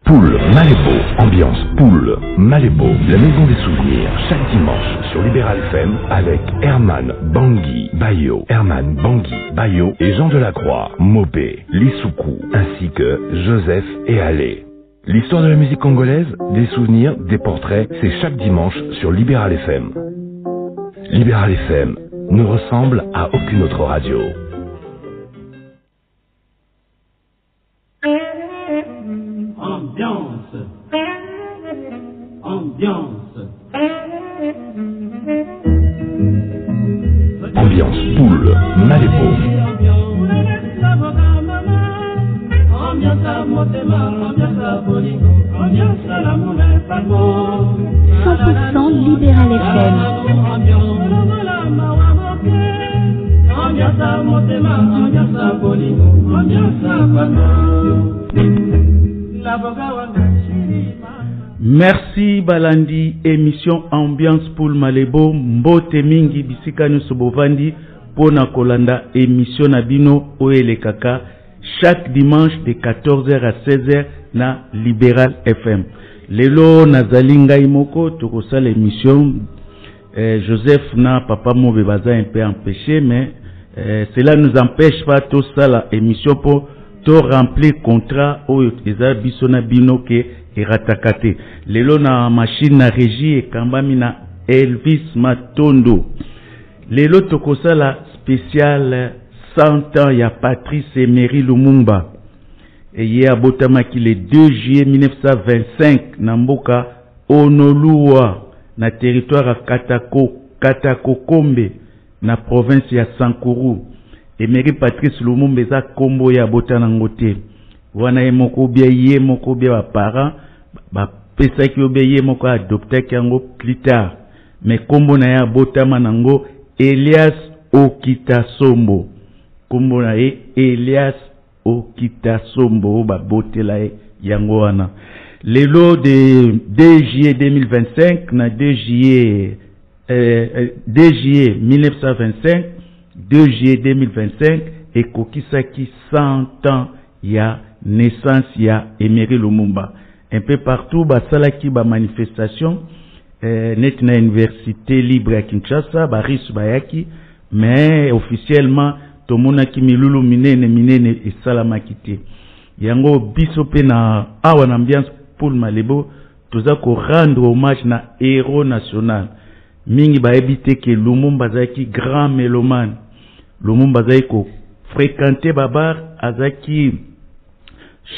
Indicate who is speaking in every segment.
Speaker 1: Poule, Malébo, ambiance Poule, Malébo, la maison des souvenirs, chaque dimanche sur Libéral FM avec Herman Bangui Bayo, Herman Bangui Bayo et Jean Delacroix, Mopé, Lissoukou, ainsi que Joseph et Allé. L'histoire de la musique congolaise, des souvenirs, des portraits, c'est chaque dimanche sur Libéral FM. Libéral FM ne ressemble à aucune autre radio.
Speaker 2: Ambiance.
Speaker 1: Ambiance Poule, Malébo.
Speaker 3: 100% Libéral FM.
Speaker 4: Merci Balandi, émission Ambiance Poule Malébo, Mbote Mingi Bisika Nusobovandi, Pona Kolanda, émission Nabino Oele Kaka, chaque dimanche de 14h à 16h na Libéral FM. Lelo Nazalinga Imoko, Tokosa l'émission, Joseph na Papa Mobebaza un peu empêché, mais cela nous empêche pas tout ça la émission pour tout remplir contrat au Eza Bisona Bino ke Eratakate. Lelo na machine na régie et kambami na Elvis Matondo. Lelo tokosa la spéciale 100 ans ya Patrice Emery Lumumba. Et hier à Botamaki le 2 juillet 1925 na mboka Onolua na territoire à Katakokombe na province ya Sankuru. Emery Patrice Lumumba eza kombo ya botana ngote. Wana yemoko bia yemoko bia ba parents ba pesa ki obeye moko adopter kango plus tard. Mais kombo na ya botama nango Elias Okitasombo. Kombo na ye Elias Okitasombo ba botela yango wana. Lelo de 2 juillet 2025 na 2 juillet 1925 2 juillet 2025 et kokisaki 100 ans ya naissance ya Emery Lumumba. Un peu partout basalaki ba manifestation net na université libre à Kinshasa baris bayaki, mais officiellement tomonaki milulu minene et salamaki te. Yango biso pe na awa na ambiance Poule Malébo toza ko rendre hommage na héros national. Mingi ba ebite ke Lumumba zaki grand mélomane. Lumumba zaki ko fréquenter babar azaki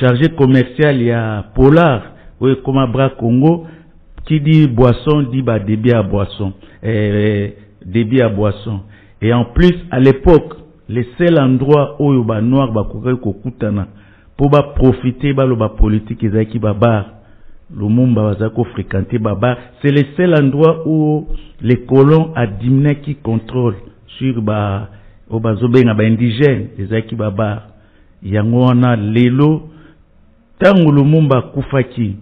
Speaker 4: chargé commercial ya Polar ou comme Bras Congo qui dit boisson dit ba débit à boisson débit à boisson. Et en plus à l'époque le seul endroit où ba noir ba kokutana pour ba profiter ba lo ba politique ezaki babar. Lumumba bazako fréquenter babar, c'est le seul endroit où les colons adimna qui contrôlent sur ba obazobenga ba indigènes ezaki babar. Yango wana lelo tangu Lumumba kufaki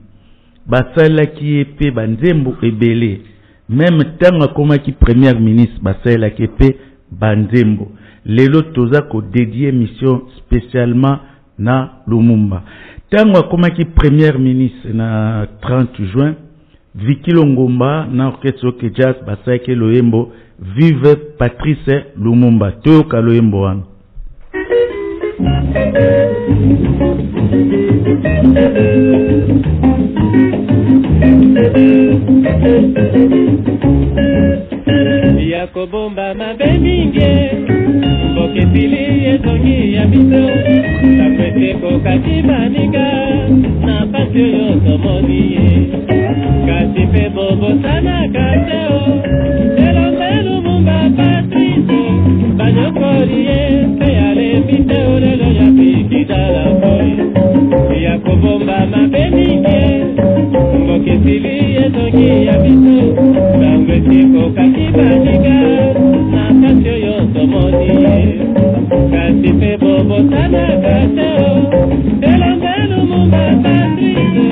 Speaker 4: basalaki epe banzembo ebele, même tangu akomaki premier ministre basalaki epe banzembo. Lelo toza ko dédier mission spécialement na Lumumba. Tango akomaki premier ministre na 30 juin, Viki Longomba na orchestre ke jazz basaki loyembo Vive Patrice Lumumba. Toyoka loyembo wana.
Speaker 5: Yakobomba mabeminge Boke pili ezongi ya biso Takwete kokati baninga Na pasio yoto moniye Kasi pe bobo sana kateo Elonde Lumumba Patrice Banyokoliye Peyale biteo lelo ya pikita la koi Yakobomba mabeminge Boke pili ezongi ya biso Takwete kokati baninga Na pasio yoto moniye Kasi pe bobo sana kateo Elonde Lumumba Patrice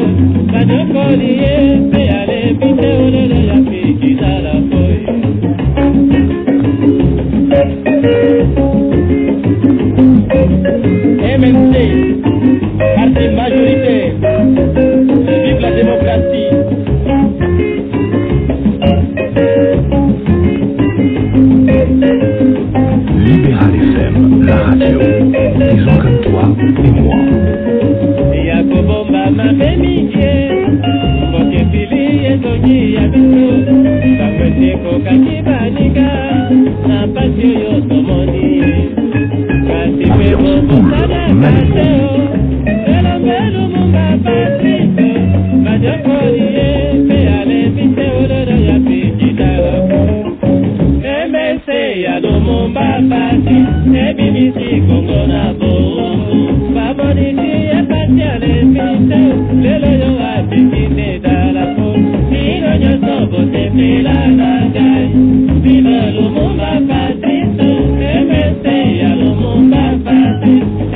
Speaker 5: Banyokoliye Peyale biteo lelo ya pikita la koi MNC, parti majorité, kokaki baninga na pasi oyo tomoni kasi mpe bokosala kaseo elombe lumumba patrice badiokoli ye mpe alembi te ololo ya pikitalako emese ya lumumba pasi ebimisi kongo na bongo bamonisi epasi alembi te lelo yo apikite dalako bino nyonso botepela na ngai bino lumumba patrice emese ya lumumba pasi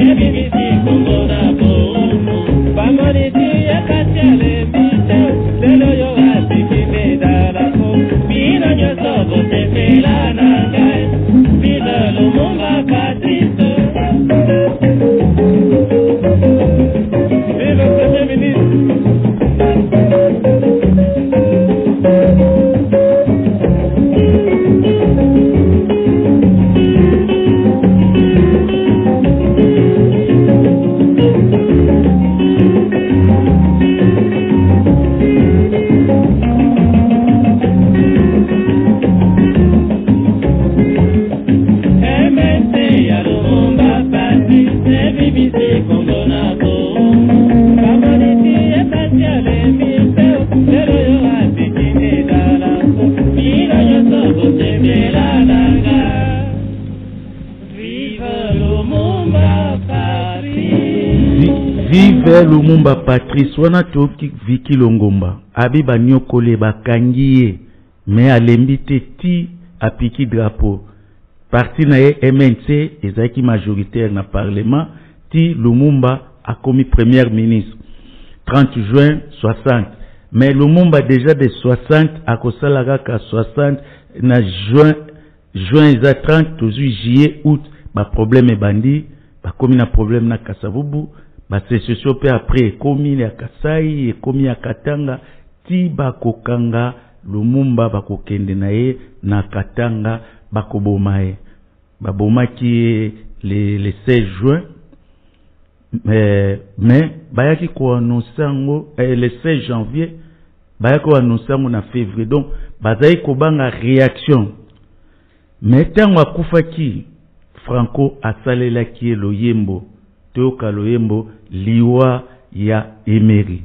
Speaker 5: ebimisi kongo na bongo bamonisi epasi alembi te lelo yo apikite dalako bino nyonso botepela na ngai bino lumumba patrice. Vive le Premier ministre.
Speaker 4: Vive Lumumba Patrice wana toki Viki Longomba abiba nyokole bakangiye me alembi te ti apiki drapeau parti na ye MNC ezaki majoritaire na parlement ti Lumumba a commis premier ministre 30 juin 60 mais Lumumba déjà de 60 a kosalaka ka 60 na juin eza 30 tozui juillet août ba problème bandi ba komi na problème na Kasavubu ba sécession pe après komi ya Kasai komi ya Katanga ti bakokanga Lumumba bakokende na ye na Katanga bakoboma ye babomaki le 16 juin mais bayaki ko annoncer ngo le 16 janvier bayaki ko annoncer ngo na février donc bazai ko banga réaction mais tango akufaki Franco asalelaki loyembo toka loyembo liwa ya Emery.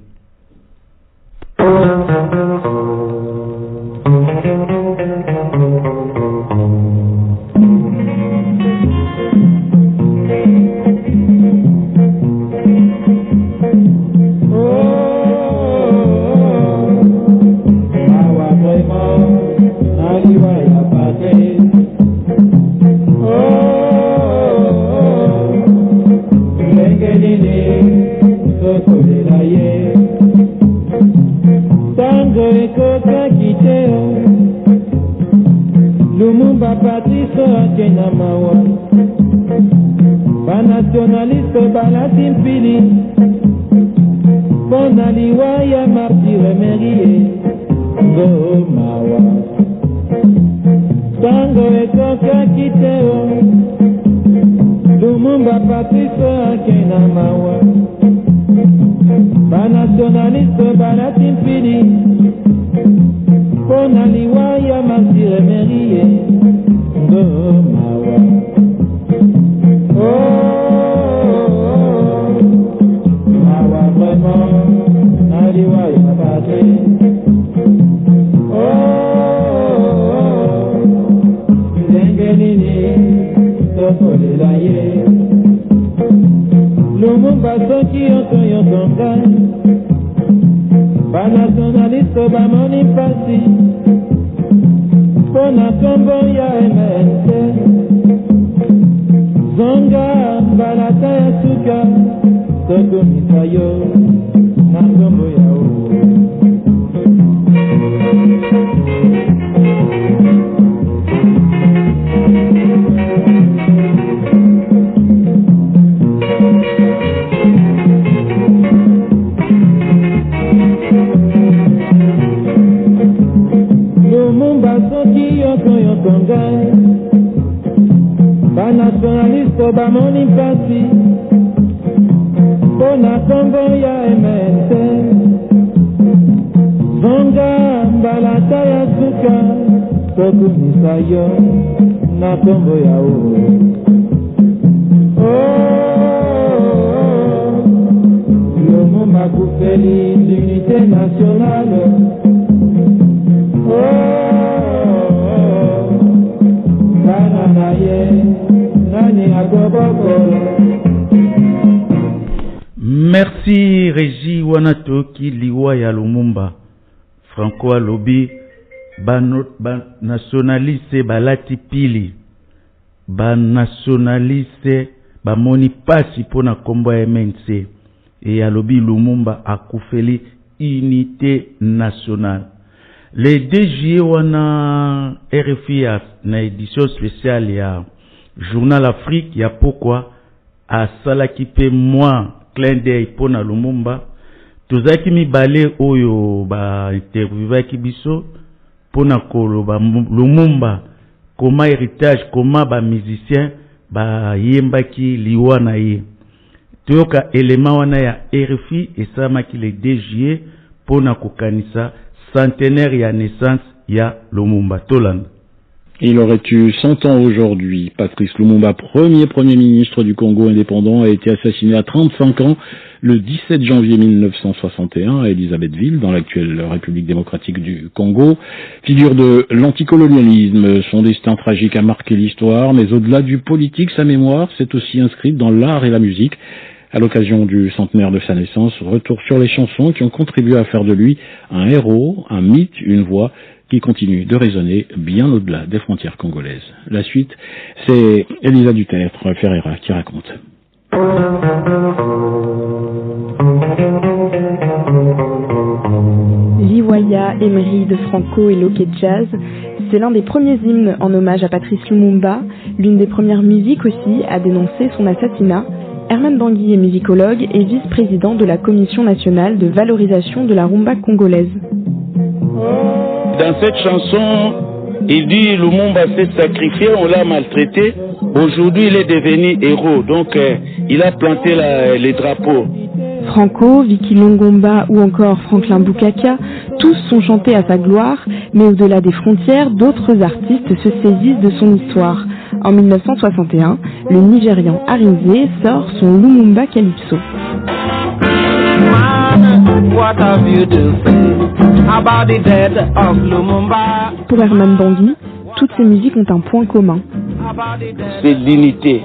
Speaker 5: Lumumba Patrice akena mawa banationaliste balati mpili mpona liwa ya martire Emery ngo mawa tango ekokaki te Lumumba Patrice akena mawa banationaliste balati mpili mpona liwa ya martire Emery ngo mawa mawa vraiment na liwa ya Patrice ndenge nini tokolela ye Lumumba soki yonso ngai banationaliste bamoni mpasi mpona kombo ya MNC zonga balata ya suka tokomisa yo na kombo ya Lumumba soki yonso ngai banationaliste bamoni mpasi mpona kombo ya MNC zonga balata ya suka tokumisa yo na kombo yao. Lumumba kufeli l'unité nationale. Bana naye nani agoboko.
Speaker 4: Merci Régie Wanatoki Liwa ya Lumumba. Franco alobi ba nationaliste balati pili. Ba nationaliste ba moni pasi pona kombo ya MNC. Et alobi Lumumba akufeli unité nationale. Le 2 juillet wana RFI na édition spéciale ya Journal Afrique ya pourquoi a salaki pe moi clin d'œil pona Lumumba tozaki mibale oyo ba interviewaki biso pona koloba Lumumba koma héritage koma ba musicien ba yembaki liwa na ye toyoka élément wana ya RFI esamaki le 2 juillet pona kokanisa centenaire ya naissance ya Lumumba Tolanda.
Speaker 2: Il aurait eu 100 ans aujourd'hui. Patrice Lumumba, premier ministre du Congo indépendant, a été assassiné à 35 ans le 17 janvier 1961 à Elisabethville, dans l'actuelle République démocratique du Congo. Figure de l'anticolonialisme, son destin tragique a marqué l'histoire, mais au-delà du politique, sa mémoire s'est aussi inscrite dans l'art et la musique. À l'occasion du centenaire de sa naissance, retour sur les chansons qui ont contribué à faire de lui un héros, un mythe, une voix qui continue de résonner bien au-delà des frontières congolaises. La suite, c'est Elisa Dutertre Ferreira qui raconte.
Speaker 6: Liwaya, Emery de Franco et Loké Jazz, c'est l'un des premiers hymnes en hommage à Patrice Lumumba, l'une des premières musiques aussi à dénoncer son assassinat. Herman Bangui est musicologue et vice-président de la Commission nationale de valorisation de la rumba congolaise.
Speaker 7: Dans cette chanson, il dit Lumumba s'est sacrifié, on l'a maltraité. Aujourd'hui, il est devenu héros, donc il a planté les drapeaux.
Speaker 6: Franco, Vicky Longomba ou encore Franklin Bukaka, tous sont chantés à sa gloire, mais au-delà des frontières, d'autres artistes se saisissent de son histoire. En 1961, le Nigérian Arinze sort son Lumumba Calypso. Pour Herman Bangui, toutes ces musiques ont un point commun.
Speaker 7: C'est l'unité,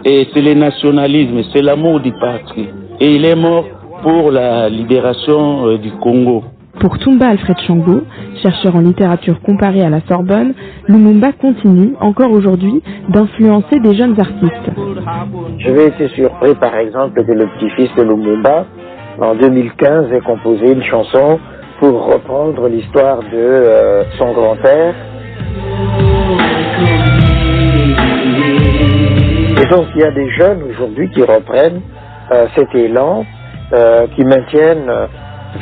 Speaker 7: et c'est le nationalisme, c'est l'amour du patrie. Et il est mort pour la libération du Congo.
Speaker 6: Pour Toumba Alfred Chango, chercheur en littérature comparée à la Sorbonne, Lumumba continue, encore aujourd'hui, d'influencer des jeunes artistes.
Speaker 8: Je vais être surpris, par exemple, que le petit-fils de Lumumba, en 2015, ait composé une chanson pour reprendre l'histoire de son grand-père. Et donc, il y a des jeunes aujourd'hui qui reprennent cet élan, qui maintiennent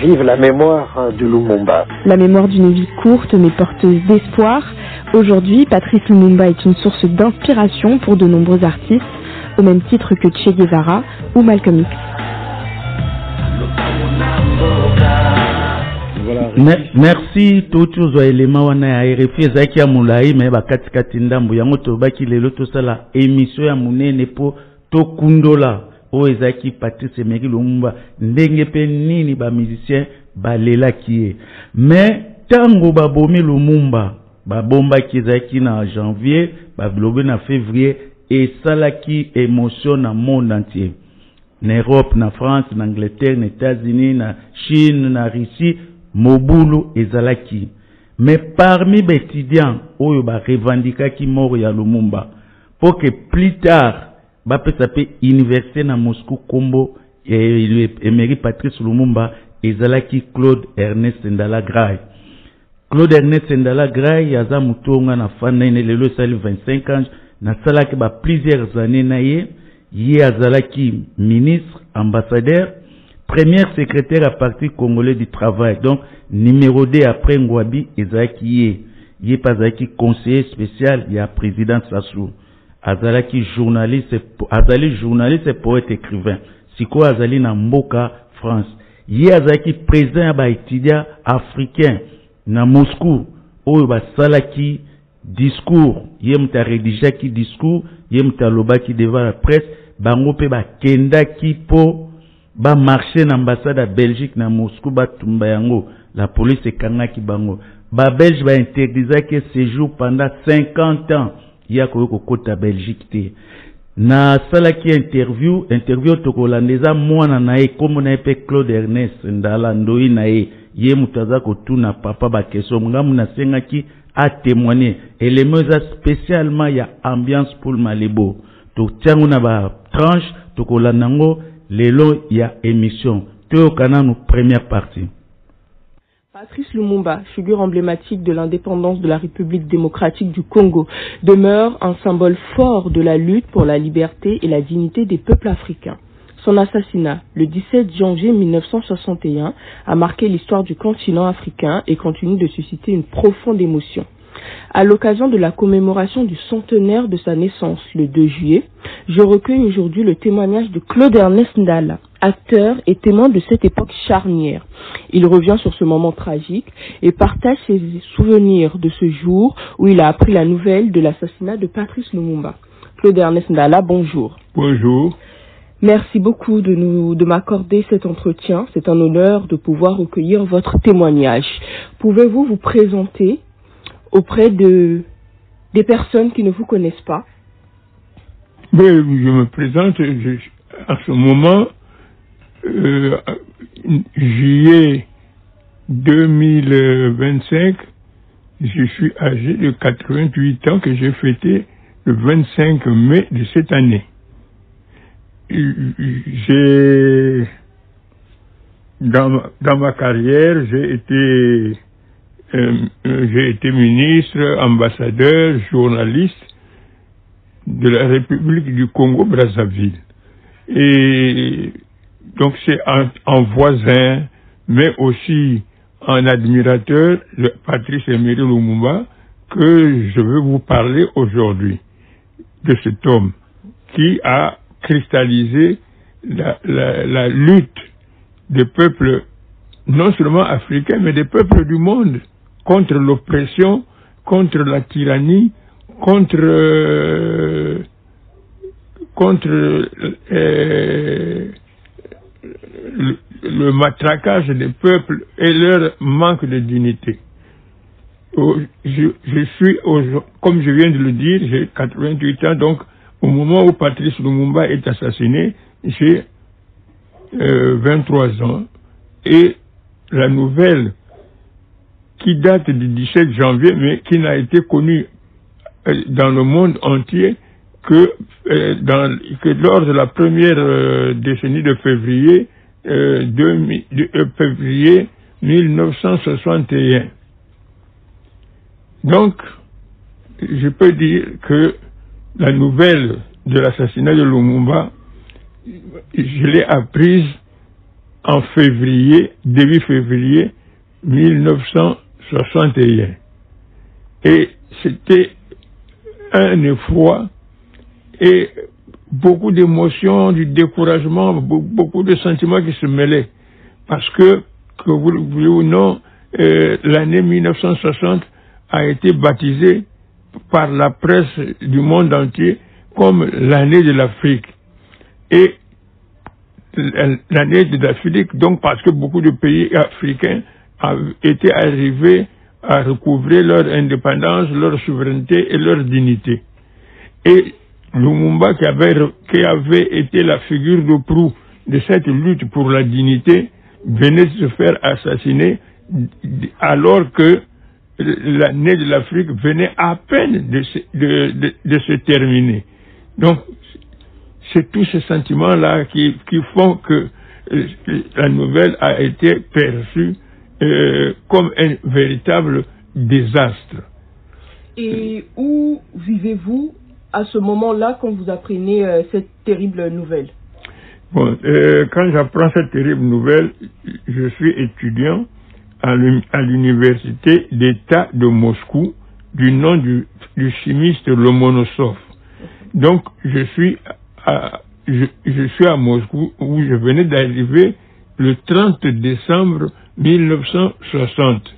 Speaker 8: vive la mémoire de Lumumba.
Speaker 6: La mémoire d'une vie courte mais porteuse d'espoir. Aujourd'hui, Patrice Lumumba est une source d'inspiration pour de nombreux artistes, au même titre que Che Guevara ou Malcolm X.
Speaker 4: Merci tous les éléments wana ya RFI ezaki ya mulayi me bakati kati ndambu yango tobaki lelo tosala émission ya munene po tokundola o ezaki Patrice Emery Lumumba ndenge pe nini ba musicien balelaki ye mais tango babomi Lumumba babombaki ezaki na janvier babilobe na février esalaki émotion na monde entier na Europe, na France, na Angleterre, na États-Unis, na Chine, na Russie, Mobulu ezalaki. Mais parmi les étudiants, oyo ba revendikaki mort ya Lumumba, pour que plus tard, ba pesape université na Moscou Kombo et Emery Patrice Lumumba ezalaki Claude Ernest Ndala Graye. Claude Ernest Ndala Graye yaza mutonga na fana ine lelo sali 25 ans na salaki ba plusieurs années na ye azalaki ministre, ambassadeur, premier secrétaire à parti congolais du travail, donc numéro 2 après Ngwabi ezalaki ye pazalaki conseiller spécial ya président Sassou. Azalaki journaliste, poète écrivain. Siko azali na mboka France. Azalaki président ba étudiant africain na Moscou oyo ba salaki discours, yemta rédigé qui discours, yemta loba qui devant la presse, bango pe ba kenda qui po ba marcher na ambassade à Belgique na Moscou ba tumba yango, la police ekanga ki bango. Ba Belge ba interdisa que séjour pendant 50 ans, ya ko kota Belgique te. Na sala ki interview to holandesa mwana na e comme na pe Claude Ernest ndala ndoi na e ye mutaza ko tuna papa ba keso ngamu na senga ki a témoigner éléments spécialement ya ambiance pour Malebo to tiango na ba tranche to kolanango lelo ya émission to kana no première partie.
Speaker 6: Patrice Lumumba, figure emblématique de l'indépendance de la République démocratique du Congo, demeure un symbole fort de la lutte pour la liberté et la dignité des peuples africains. Son assassinat, le 17 janvier 1961, a marqué l'histoire du continent africain et continue de susciter une profonde émotion. À l'occasion de la commémoration du centenaire de sa naissance, le 2 juillet, je recueille aujourd'hui le témoignage de Claude Ernest Ndala, acteur et témoin de cette époque charnière. Il revient sur ce moment tragique et partage ses souvenirs de ce jour où il a appris la nouvelle de l'assassinat de Patrice Lumumba. Claude Ernest Ndala, bonjour.
Speaker 9: Bonjour.
Speaker 6: Merci beaucoup de m'accorder cet entretien. C'est un honneur de pouvoir recueillir votre témoignage. Pouvez-vous vous présenter auprès des personnes qui ne vous connaissent pas?
Speaker 9: Oui, je me présente. À ce moment, juillet 2025, je suis âgé de 88 ans que j'ai fêté le 25 mai de cette année. Dans ma carrière, j'ai été ministre, ambassadeur, journaliste de la République du Congo-Brazzaville. Et donc c'est en voisin, mais aussi en admirateur de Patrice Emery Lumumba que je veux vous parler aujourd'hui, de cet homme qui a cristallisé la lutte des peuples, non seulement africains, mais des peuples du monde, contre l'oppression, contre la tyrannie, contre le matraquage des peuples et leur manque de dignité. Je suis, comme je viens de le dire, j'ai 88 ans, donc au moment où Patrice Lumumba est assassiné, j'ai 23 ans, et la nouvelle qui date du 17 janvier, mais qui n'a été connue dans le monde entier que lors de la première décennie de février 1961. Donc, je peux dire que la nouvelle de l'assassinat de Lumumba, je l'ai apprise en février, début février 1961. Et c'était un effroi et beaucoup d'émotions, du découragement, beaucoup de sentiments qui se mêlaient. Parce que vous le voulez ou non, l'année 1960 a été baptisée par la presse du monde entier comme l'année de l'Afrique. Et l'année de l'Afrique, donc parce que beaucoup de pays africains étaient arrivés à recouvrer leur indépendance, leur souveraineté et leur dignité. Et Lumumba, qui avait été la figure de proue de cette lutte pour la dignité, venait de se faire assassiner alors que l'année de l'Afrique venait à peine de se terminer. Donc, c'est tous ces sentiments-là qui font que la nouvelle a été perçue comme un véritable désastre.
Speaker 6: Et où vivez-vous à ce moment-là quand vous apprenez cette terrible nouvelle?
Speaker 9: Bon, quand j'apprends cette terrible nouvelle, je suis étudiant à l'université d'État de Moscou du nom du chimiste Lomonosov. Donc, je suis à Moscou où je venais d'arriver le 30 décembre 1960.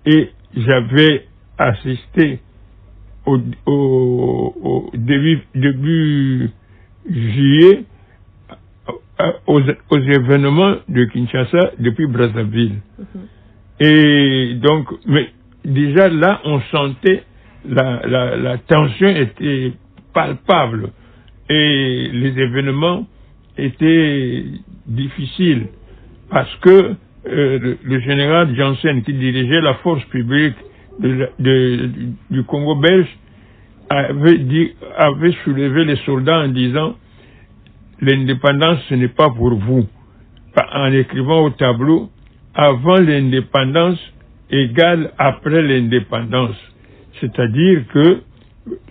Speaker 9: Et j'avais assisté au début juillet aux événements de Kinshasa depuis Brazzaville. Et donc, mais déjà là, on sentait la tension était palpable et les événements étaient difficiles parce que le général Janssen, qui dirigeait la force publique du Congo belge, avait soulevé les soldats en disant l'indépendance ce n'est pas pour vous, en écrivant au tableau avant l'indépendance égale après l'indépendance, c'est-à-dire que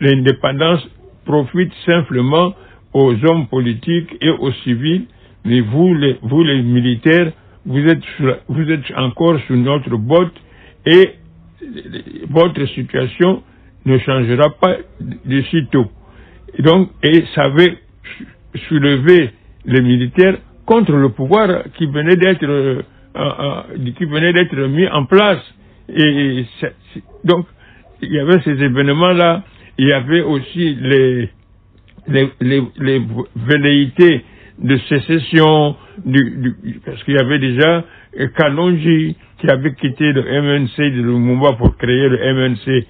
Speaker 9: l'indépendance profite simplement aux hommes politiques et aux civils, mais vous les militaires, vous êtes encore sous notre botte et votre situation ne changera pas de sitôt. Et ça avait soulevé les militaires contre le pouvoir qui venait d'être mis en place. Et donc, il y avait ces événements-là, il y avait aussi les velléités de sécession, parce qu'il y avait déjà Kalonji qui avait quitté le MNC de Lumumba pour créer le MNC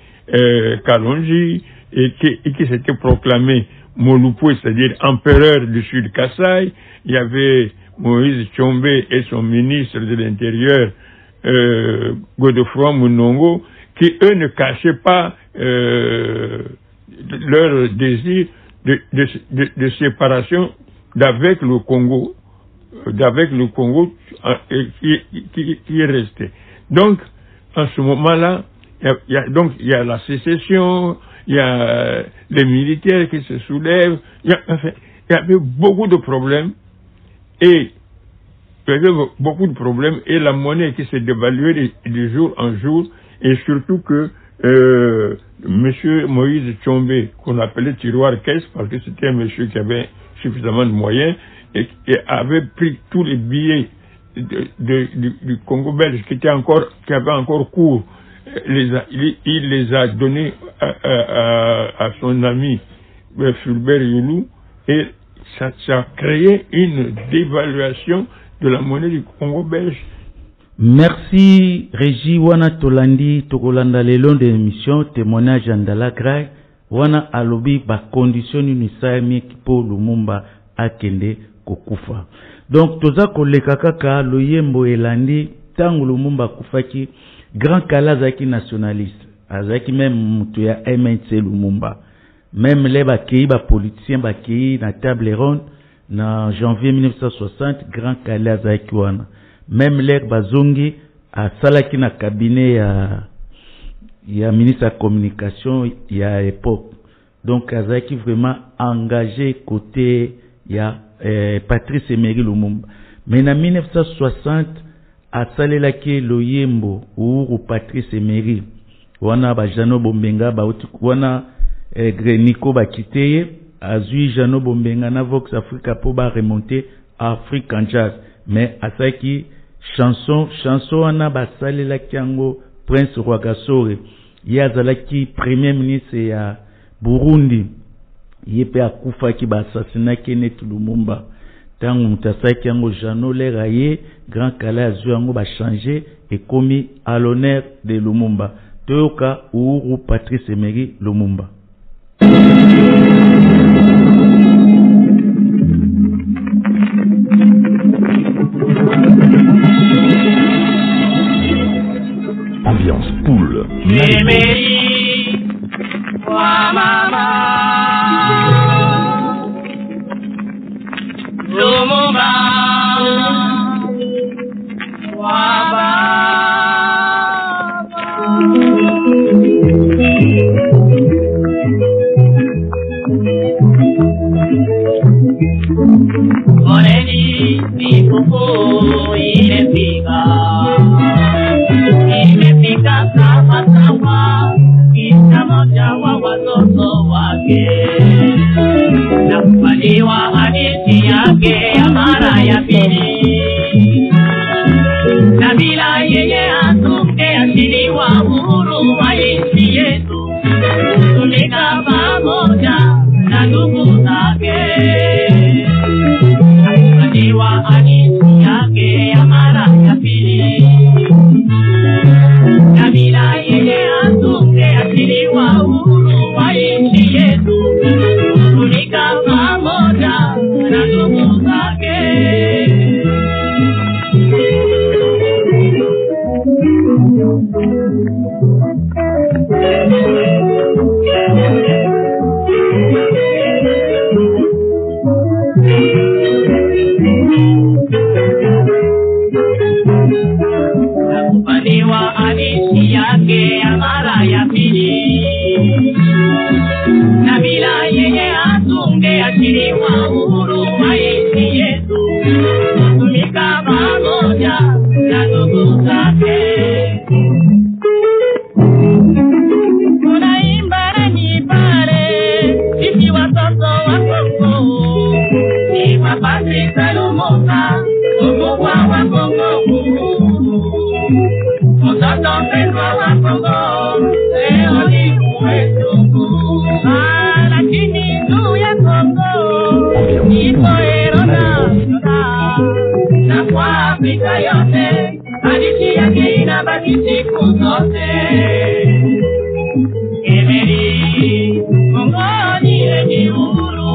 Speaker 9: Kalonji et qui s'était proclamé Molupo, c'est-à-dire empereur du Sud Kasaï. Il y avait Moïse Tshombe et son ministre de l'Intérieur, Godefroy Munongo, qui eux ne cachaient pas leur désir de séparation d'avec le Congo qui est resté. Donc, en ce moment-là, il y a la sécession, il y a les militaires qui se soulèvent, il y avait beaucoup de problèmes et la monnaie qui s'est dévaluée de jour en jour, et surtout que monsieur Moïse Tshombe, qu'on appelait tiroir caisse parce que c'était un monsieur qui avait suffisamment de moyens et avait pris tous les billets du Congo belge qui avaient encore cours, il les a donnés à son ami Fulbert Youlou, et ça a créé une dévaluation de la monnaie du Congo belge.
Speaker 4: Merci Régie wana tolandi tokolanda lelo de émission témoignage andala gray wana alobi ba condition ni saimi po Lumumba akende kokufa. Donc toza koleka kaka loyembo elandi tangu Lumumba kufaki grand kalazaki nationaliste azaki même mutu ya MNC Lumumba, même les bakei ba politiciens bakei na table ronde na janvier 1960 grand kalazaki wana. Même l'air bazongi a salaki na cabinet ya ministre de la communication ya époque. Donc azaki vraiment engagé côté ya Patrice Emery Lumumba. Mais en 1960 a salelaki loyembo ou Patrice Emery wana ba Jano Bombenga ba wana Nico ba kiteye azui Jano Bombenga na Vox Africa pour ba remonter Afrique en jazz. Mais asaki chanson wana basalelaki yango Prince Rwagasore ye azalaki premier ministre ya Burundi, ye pe akufaki basasinaki netu Lumumba tangu mutasaki yango Jano Lera ye grand kala azwi yango bachange ekomi à l'honneur de Lumumba. Toyoka Uhuru Patrice Emery Lumumba.
Speaker 1: Ambiance poule.
Speaker 10: Emery, wa mama, Lumumba, wa baba. Moreni, mi popo, imefika kama sawa kupaniwa hadithi yake ya mara ya pili, na bila yeye hatungeachiliwa uhuru wa nchi yetu, kutumika pamoja na ndugu zake. Tunaimba nanyi pale sisi watoto wa Kongo, ni Patrice Lumumba mkubwa wa Kongo, mtoto mpendwa wa Kongo, leo ni wetu. Lakini juu ya Kongo ipo Herona, na kwa Afrika yote hadithi yake inabaki siku zote. Emery, Kongo ni lenye uhuru.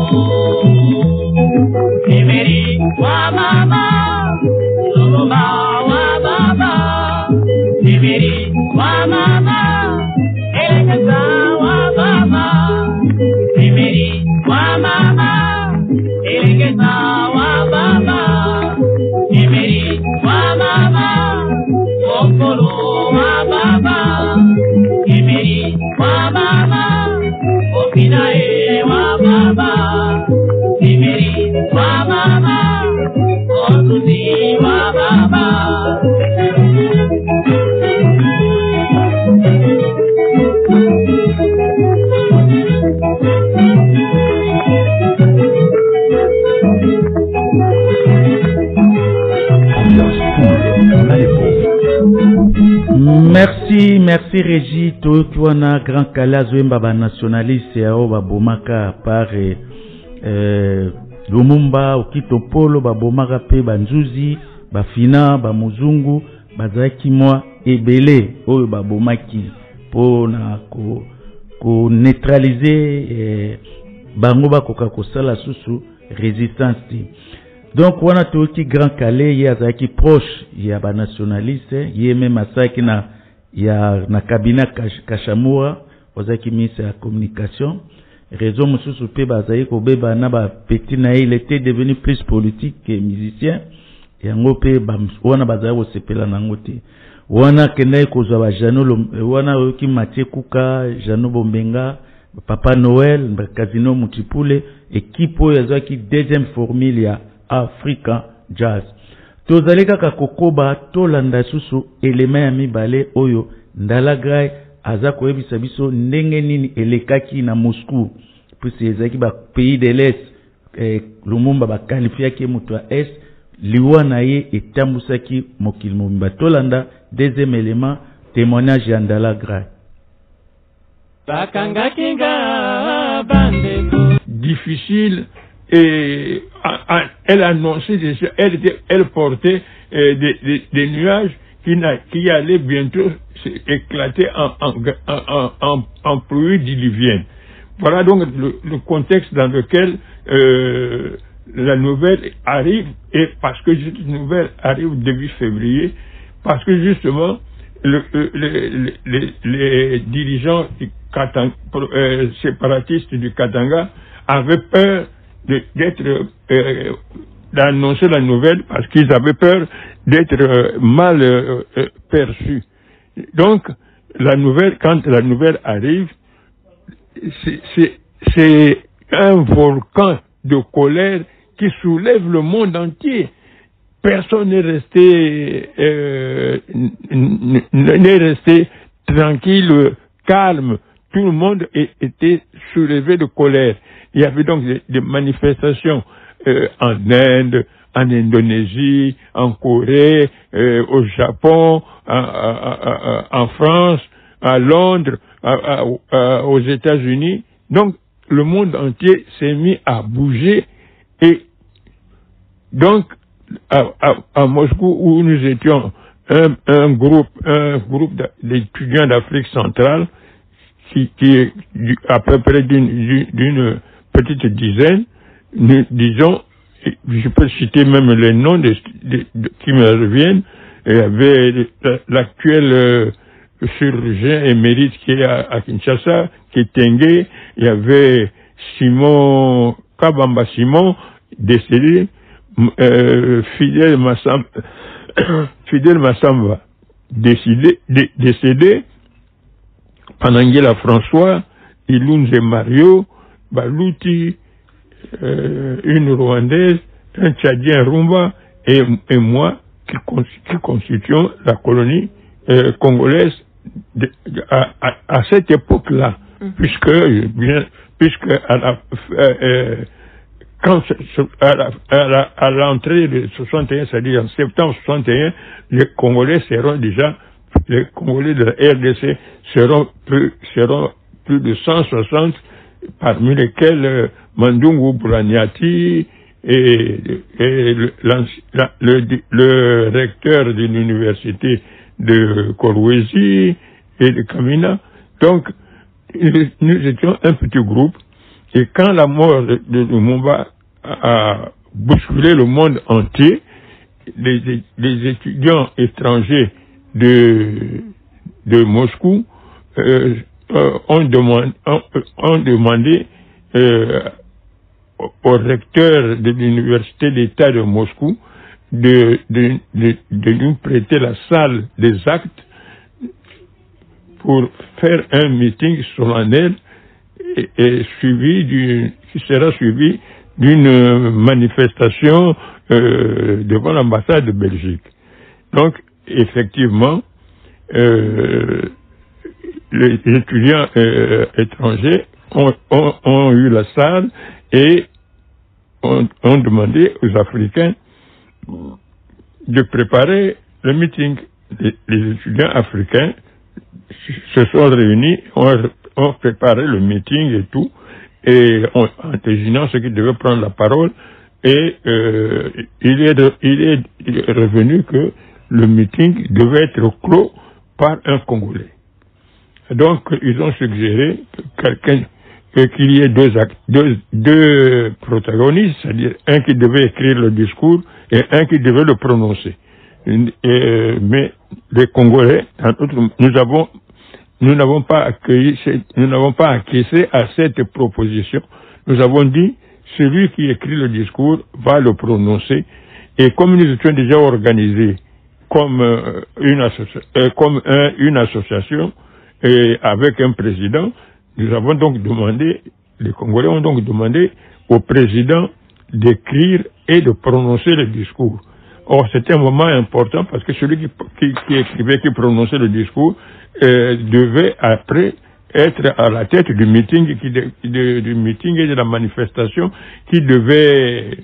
Speaker 10: Emery wa mama, Lumumba wa baba. Emery wa mama, elekeza wa baba. Emery wa mama, elekeza wa baba. Emery wa mama, okolo wa baba. Emery wa mama, opinae wa baba. Emery wa mama, otuzi wa baba.
Speaker 4: Merci Régie, Tokiwana Grand Kalazo Mbaba nationaliste ya babomaka par Lumumba Okitopolo babomaka pe banzuzi bafina bamuzungu bazaki mwa ebele oyo babomaki pona ko neutraliser bango bakoka kosala susu résistance. Donc wana toki Grand Calais ye azaki proche ya ba nationaliste, ye même asaki na kabina Kashamura ozaki ministre ya communication. Raison mususu pe bazaki ko beba na ba petit na il était devenu plus politique que musicien. Yango pe wana bazaki ko sepela nango te. Wana kenda ko zwa ba Jano wana oki Mathieu Kuka, Jano Bombenga, Papa Noël, Casino Mutipule, équipe oyo azaki deuxième formule ya Africa Jazz. Tozaleka kakokoba tolanda susu elema ya mibale oyo Ndalagai aza koyebisa biso ndenge nini elekaki na Moscou. Puisque ezaki ba pays de l'Est, Lumumba ba qualifiaki mutu ya Est, liwa na ye etambusaki mokili mobimba. Tolanda deuxième élément, témoignage ya Ndalagai.
Speaker 9: Difficile. Et elle annonçait déjà, elle portait des nuages qui allaient bientôt éclater en pluie diluvienne. Voilà donc le contexte dans lequel la nouvelle arrive, et parce que cette nouvelle arrive début février, parce que justement les dirigeants séparatistes du Katanga avaient peur d'annoncer la nouvelle parce qu'ils avaient peur d'être mal perçus. Donc, quand la nouvelle arrive, c'est un volcan de colère qui soulève le monde entier. Personne n'est resté tranquille, calme. Tout le monde était soulevé de colère. Il y avait donc des manifestations en Inde, en Indonésie, en Corée, au Japon, en France, à Londres, aux États-Unis. Donc, le monde entier s'est mis à bouger, et donc, à Moscou, où nous étions un groupe d'étudiants d'Afrique centrale, qui est à peu près d'une petite dizaine, nous disons, je peux citer même les noms qui me reviennent. Il y avait l'actuel chirurgien émérite qui est à Kinshasa, qui est Tengue. Il y avait Simon, Kabamba Simon, décédé, Fidel Massamba. décédés pendant Nguela François, Ilunze Mario, Balouti, une Rwandaise, un Tchadien Rumba et moi qui constituons la colonie congolaise à cette époque-là, puisque à l'entrée de 61, c'est-à-dire en septembre 61, les Congolais de la RDC seront plus de 160, parmi lesquels Mandungu Boulaniati et le recteur de l'université de Kolwezi et de Kamina. Donc, nous étions un petit groupe, et quand la mort de Lumumba a bousculé le monde entier, les étudiants étrangers de Moscou ont demandé au recteur de l'université d'État de Moscou de nous prêter la salle des actes pour faire un meeting solennel et qui sera suivi d'une manifestation devant l'ambassade de Belgique. Donc, effectivement, les étudiants étrangers ont eu la salle et ont demandé aux Africains de préparer le meeting. Les étudiants africains se sont réunis, ont préparé le meeting et tout, et en désignant ceux qui devaient prendre la parole, et il est revenu que le meeting devait être clos par un Congolais. Donc, ils ont suggéré qu'il y ait deux protagonistes, c'est-à-dire un qui devait écrire le discours et un qui devait le prononcer. Mais les Congolais, nous n'avons pas acquiescé à cette proposition. Nous avons dit, celui qui écrit le discours va le prononcer. Et comme nous étions déjà organisés comme une association et avec un président, nous avons donc demandé, les Congolais ont donc demandé au président d'écrire et de prononcer le discours. Or, c'était un moment important parce que celui qui écrivait, qui prononçait le discours, devait après être à la tête du meeting, du meeting et de la manifestation qui devait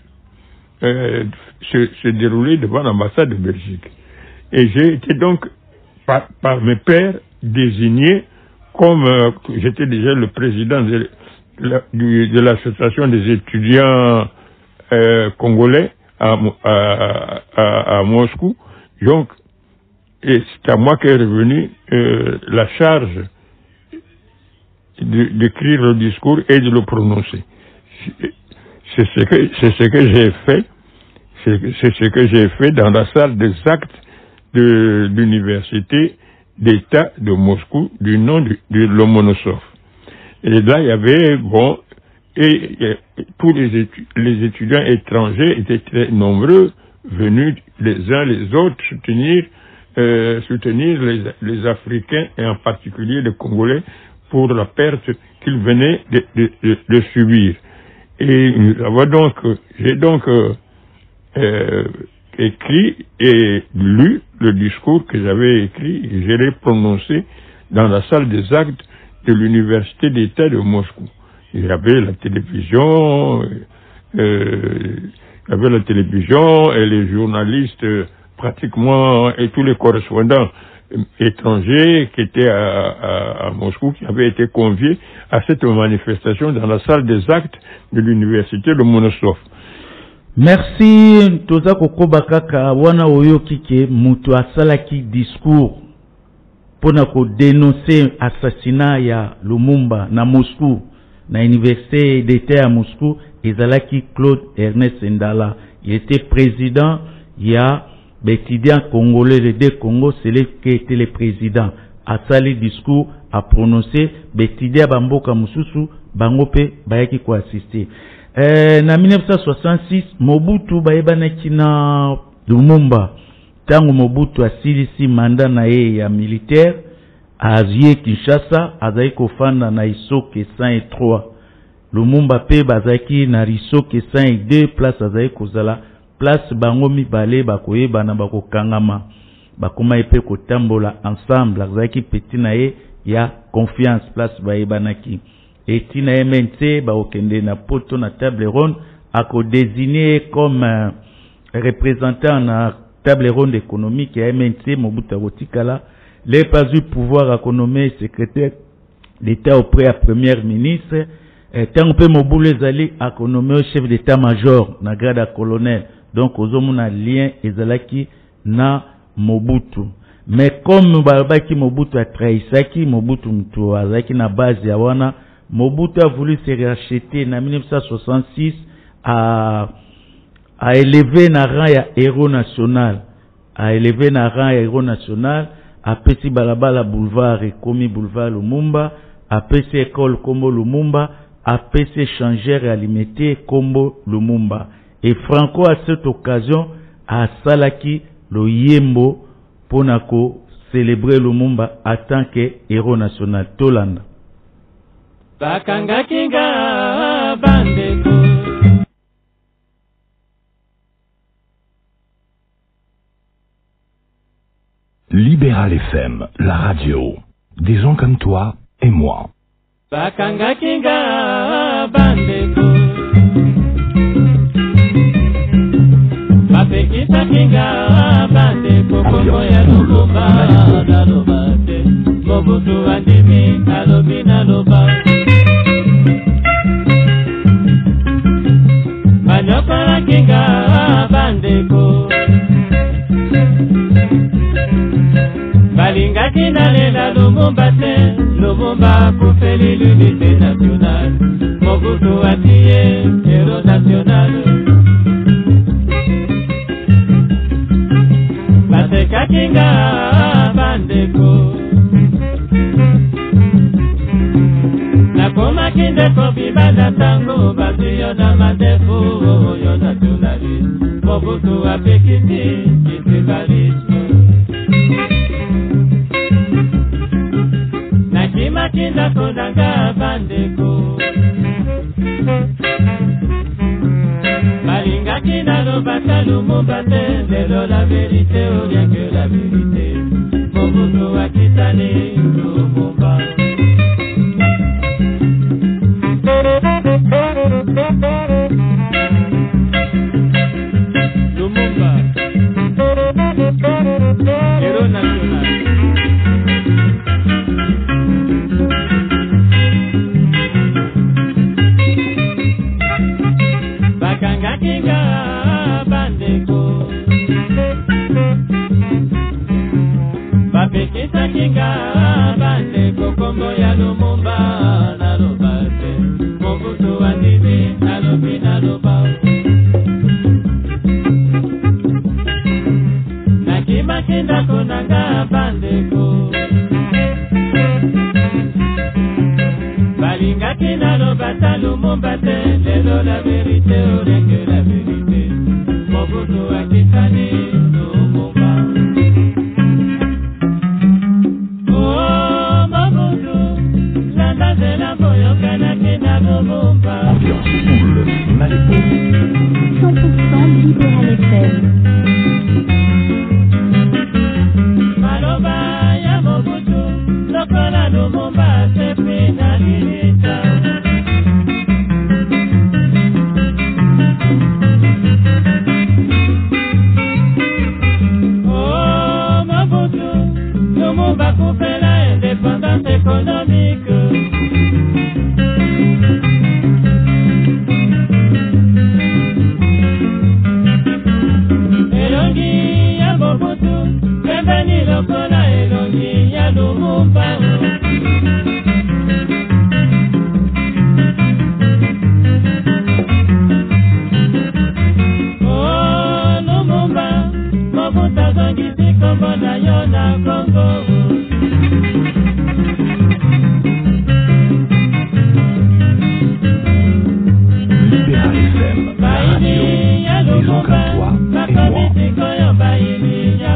Speaker 9: se dérouler devant l'ambassade de Belgique. Et j'ai été donc par mes pairs désigné comme j'étais déjà le président de l'association des étudiants congolais à Moscou. Donc, et c'est à moi qu'est revenue la charge d'écrire le discours et de le prononcer. C'est ce que j'ai fait. C'est ce que j'ai fait dans la salle des actes de l'université d'État de Moscou du nom de Lomonosov. Et là, il y avait, tous les étudiants étrangers étaient très nombreux, venus les uns les autres soutenir les Africains et en particulier les Congolais pour la perte qu'ils venaient de subir. Et j'ai donc écrit et lu le discours que j'avais écrit et je l'ai prononcé dans la salle des actes de l'université d'État de Moscou. Il y avait la télévision, et les journalistes pratiquement et tous les correspondants étrangers qui étaient à Moscou, qui avaient été conviés à cette manifestation dans la salle des actes de l'université de Lomonosov.
Speaker 4: Merci toza kokoba kaka wana oyoki ke mutu asalaki discours pona ko dénoncer assassinat ya Lumumba na Moscou na université d'État à Moscou ezalaki Claude Ernest Ndala. Il était président ya l'étudiant congolais de deux Congo, c'est lui qui était le président. A sali discours a prononcé l'étudiant bamboka mususu bangope bayaki ko assister. Na 1966 Mobutu bayebanaki na Lumumba tango Mobutu asilisi mandat na ye ya militaire azie Kinshasa azali kofanda na Isoke 103 Lumumba pe bazaki na Isoke 102 place azali kozala place bango mibale bakoyeba na bakokangama bakoma epe kotambola ensemble azaki peti na ye ya confiance place bayebanaki eti na MNC bakokende na poto na table ronde ako désigné comme représentant na table ronde économique ya MNC Mobutu akotikala les pas eu pouvoir à nommer secrétaire d'État auprès à premier ministre tant peu Mobutu ezali à nommer chef d'état-major na grade à colonel donc ozomona lien ezalaki na Mobutu mais comme balabaki Mobutu a trahisaki Mobutu mtu azaki na base ya wana Mobutu a voulu se racheter en 1966 à élever na rang ya héros national à petit balabala boulevard et komi boulevard Lumumba à petit école Kombo Lumumba à petit changeur alimentaire Kombo Lumumba et Franco à cette occasion a salaki le yembo ponako célébrer Lumumba en tant que héros national Tolanda
Speaker 5: Bakanga kinga bandeko
Speaker 1: Libéral FM, la radio. Des gens comme toi et moi.
Speaker 5: Bakanga kinga bandeko Bapekita kinga bandeko Kongo ya Lumumba Nalobate Mobutu andimi alobi naloba Banyokola kinga bandeko Balingaki nalela Lumumba te Lumumba kufeli l'unité nationale Mobutu atiye héros national Bateka kinga bandeko Nakoma kindeko bibanda tango Batuyo na madefu yo nationaliste Mobutu apekiti tribalisme Makinda kodanga bandeko Balinga kina lo bata Lumumba te Lelo la vérité ou rien que la vérité Mobutu akitani Lumumba Lumumba héros national Kinga bandeko Bapekisa kinga bandeko Kombo ya Lumumba nalobate Mobutu andimi nalobi naloba Nakima kinda konanga bandeko Balinga kina lobata Lumumba te Lelo la vérité ou rien que la vérité Mobutu akitani Lumumba Oh Mobutu Landa zela boyokana kina Lumumba
Speaker 1: Ambiance cool, Malibu
Speaker 3: 100% Libéral FM
Speaker 5: Maloba ya Mobutu Lokola Lumumba sepi na lilita Oh Mobutu Lumumba couper la indépendance économique Elongi ya Mobutu Pembeni lokola elongi ya Lumumba Oh Lumumba Mobutu azongisi kombo na yo na Kongo
Speaker 1: Libéral FM, la radio.
Speaker 5: Baini ya
Speaker 1: Des gens comme
Speaker 5: Lumumba
Speaker 1: toi et moi.
Speaker 5: Bakomisi koyo baini ya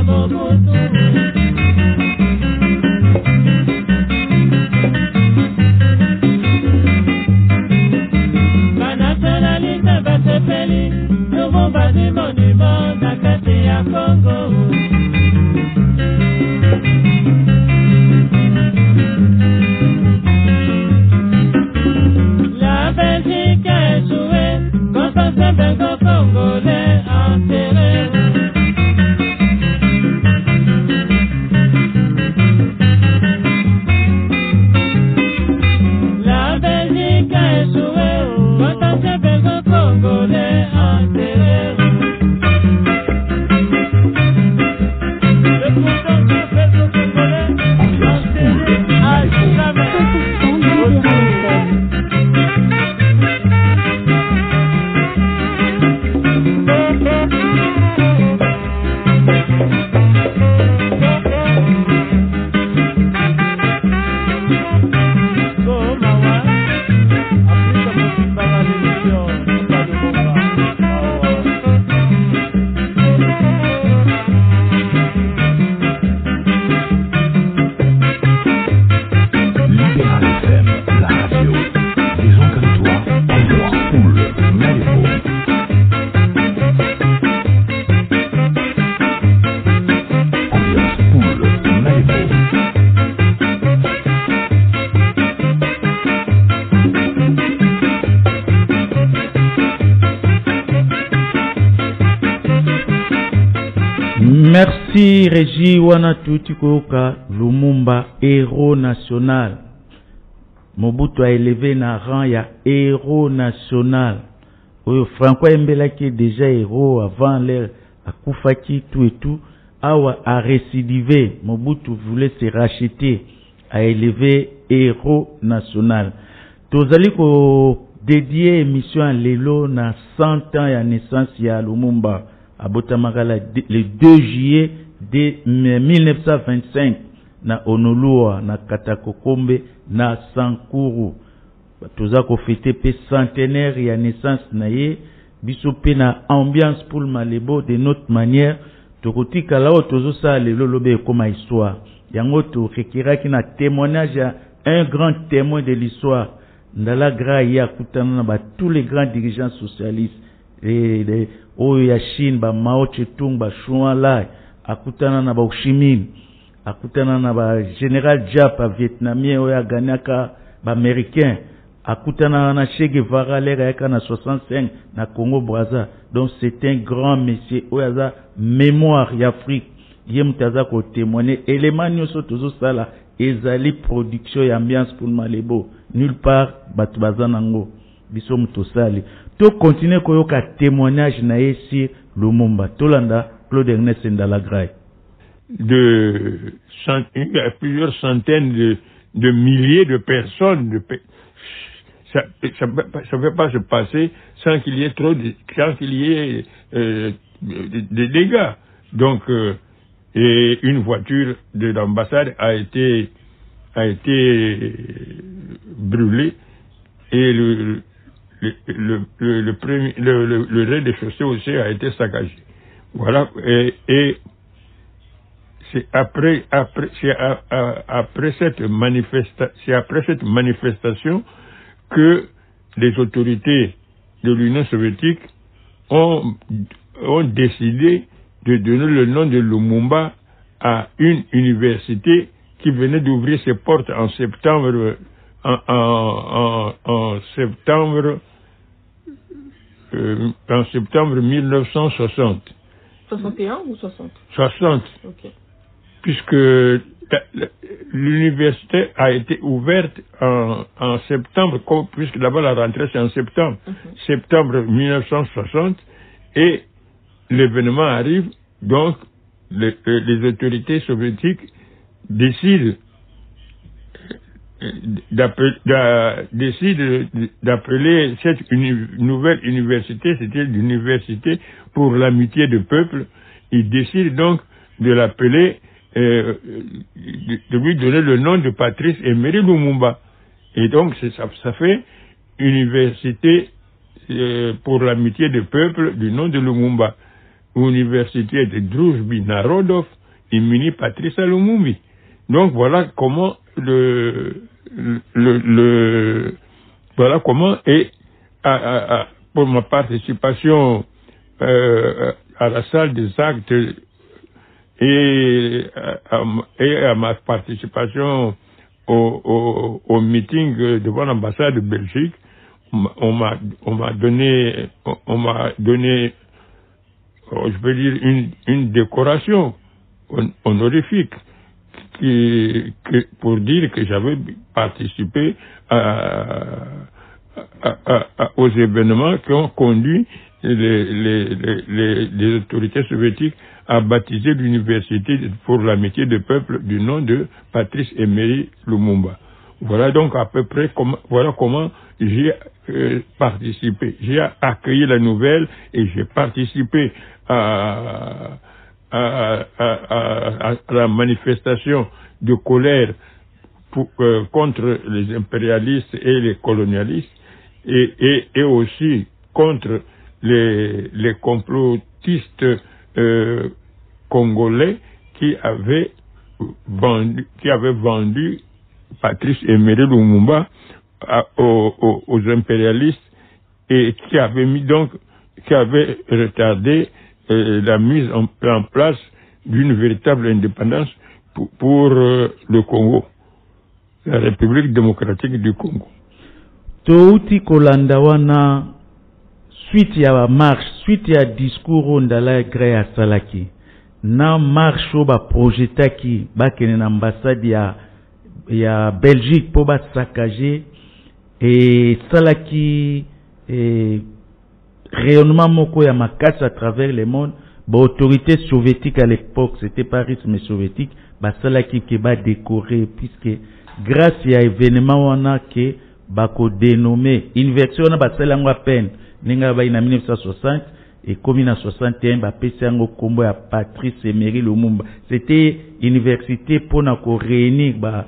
Speaker 4: Merci Régie Wanatuti Koka Lumumba, héros national. Mobutu a élevé na rang ya héros national. Franco Mbela qui est déjà héros avant l'ère Akufaki tout et tout, a récidivé. Mobutu voulait se racheter, a élevé héros national. Tozali ko dédié émission à Lelo na 100 ans ya naissance ya Lumumba. À Botamagala, le 2 juillet de 1925, na Honolua, na Katakokombe, na Sankuru. Toza ko fêter pe centenaire ya naissance na ye, biso pe na ambiance pour Malebo de notre manière, tokoti kala o tozo sa lelo lobe comme histoire. Yango to rekira ki na témoignage ya un grand témoin de l'histoire. Ndala gra ya kutana na ba tous les grands dirigeants socialistes et oyo ya Chine ba Mao Tse-tung ba Chouan Lai akutana na ba Ho Chi Minh akutana na ba Général Diap ba Vietnamien oyo aganiaka ba Américain akutana na Che Guevara lera yaka na 65 na Congo Brazza. Donc c'est un grand monsieur oyo aza mémoire ya Afrique ye mutaza ko témoigner élément nyonso tozo sala ezali production ya ambiance pour Malebo nulle part batu bazanango biso mutosali to continuer koyoka témoignage na sur Lumumba tolanda Claude Ernest Ndalagraye.
Speaker 9: Il y a plusieurs centaines de milliers de personnes. Ça ne peut pas se passer sans qu'il y ait des dégâts. Donc, et une voiture de l'ambassade a été brûlée et le rez-de-chaussée aussi a été saccagé. Voilà, et c'est après cette manifestation que les autorités de l'Union soviétique ont décidé de donner le nom de Lumumba à une université qui venait d'ouvrir ses portes en septembre en septembre 1960.
Speaker 11: 61 ou 60?
Speaker 9: 60.
Speaker 11: Ok.
Speaker 9: Puisque l'université a été ouverte en septembre, puisque d'abord la rentrée c'est en septembre. Septembre 1960, et l'événement arrive, donc les autorités soviétiques décident d'appeler cette nouvelle université, c'était l'université pour l'amitié du peuple. Ils décident donc de l'appeler, de lui donner le nom de Patrice Emery Lumumba. Et donc ça fait université pour l'amitié du peuple du nom de Lumumba. Université de Druzhby Narodov imini Patrice Lumumba. Donc voilà comment voilà comment, et pour ma participation à la salle des actes et à ma participation au meeting devant l'ambassade de Belgique, on m'a donné, je peux dire, une décoration honorifique pour dire que j'avais participé aux événements qui ont conduit les autorités soviétiques à baptiser l'université pour l'amitié des peuples du nom de Patrice Emery Lumumba. Voilà donc à peu près comment j'ai participé. J'ai accueilli la nouvelle et j'ai participé à la manifestation de colère contre les impérialistes et les colonialistes et aussi contre les complotistes congolais qui avaient vendu Patrice Emery Lumumba aux impérialistes et qui avaient retardé la mise en place d'une véritable indépendance pour le Congo, la République démocratique du Congo.
Speaker 4: Touti kolanda wana suite ya marche, suite ya discours ndala gré à Salaki. Na marche ba projetaki bakene na ambassade ya Belgique pour ba saccager et Salaki rayonnement moko ya makasi à travers le monde. Ba autorité soviétique à l'époque, c'était pas russe mais soviétique, ba Salaki qui ba décoré puisque grâce à événement wana que bako dénommé université wana basala ngo à peine ninga ba ina 1960 et comme en 61 ba pesa ngo kombo ya Patrice Emery Lumumba. C'était université pour na ko réunir ba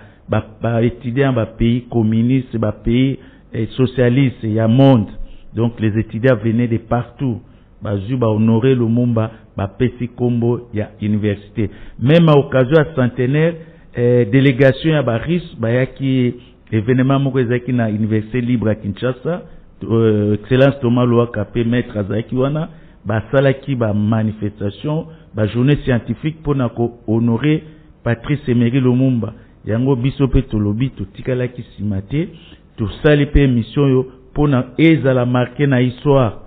Speaker 4: étudiants ba pays communistes, ba pays socialistes ya monde. Donc les étudiants venaient de partout. Ba zu ba honorer Lumumba ba pesi kombo ya université. Même à occasion à centenaire délégation ya Baris bayaki événement moko ezaki na université libre à Kinshasa, excellence Thomas Louaka pe maître azaki wana basalaki ba manifestation ba journée scientifique pour na ko honorer Patrice Emery Lumumba. Yango biso pe tolobi totikalaki simate to sali pe mission yo pour na ezala marqué na histoire.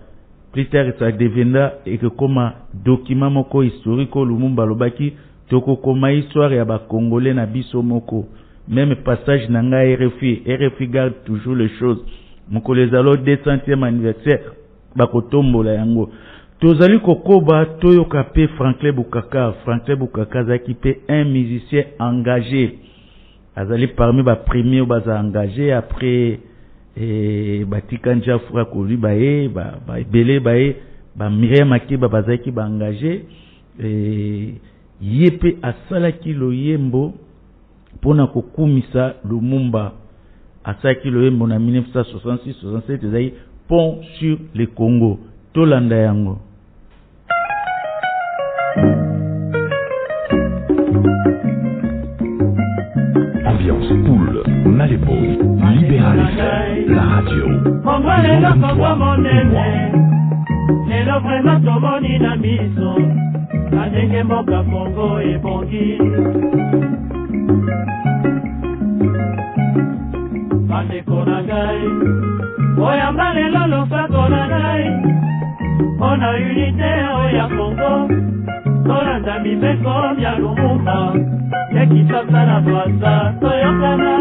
Speaker 4: Plus tard ça deviendra et que comme document moko historique Lumumba lobaki toko koma histoire ya ba congolais na biso moko. Même passage nanga RFI garde toujours les choses. Moko les alors 200e anniversaire bakotombola yango. Tozali kokoba toyoka pe Franklin Bukaka zaki pe un musicien engagé. Azali parmi ba premiers baza engagé après batikanja fura koli bae ba belé bae ba Myriam Makeba bazaki ba engagé yepe asalaki loyembo pona kokumisa Lumumba asalaki loyembo na 1966-67 ezali pont sur le Congo tolanda yango.
Speaker 1: Ambiance poule, Malébo, Libéral FM, la radio.
Speaker 5: Lelo vraiment tomoni na miso Andenge mboka Congo ebongi Bandeko na ngai Oyamba lelo losako na ngai Ona unité oya Congo Tolanda mibeko ya Lumumba Ekisasa na Bwasa toyokana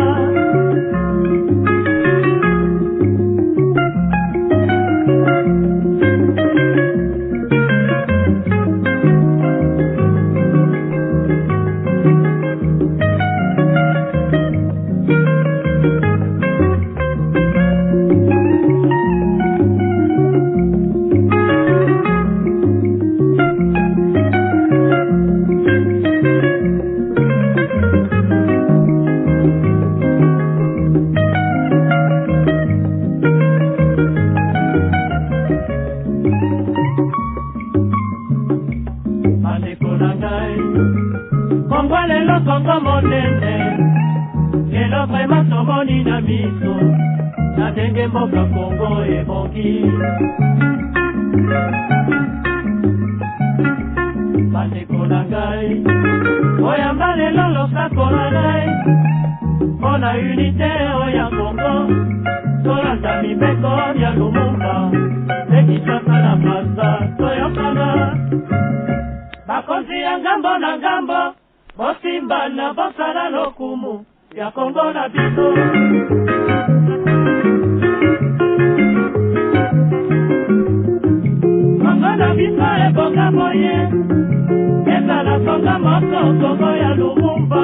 Speaker 5: mboka Congo ebongi bandeko na ngai oyamba lelo losako na ngai mpona unité oya Congo tolanda mibeko ya Lumumba ekisasa na Bwasa toyokana bakonzi ya ngambo na ngambo bosimbana bosala lokumu ya Congo na biso
Speaker 10: Kongo na biso ebonga moye ezala konga moko Kongo ya Lumumba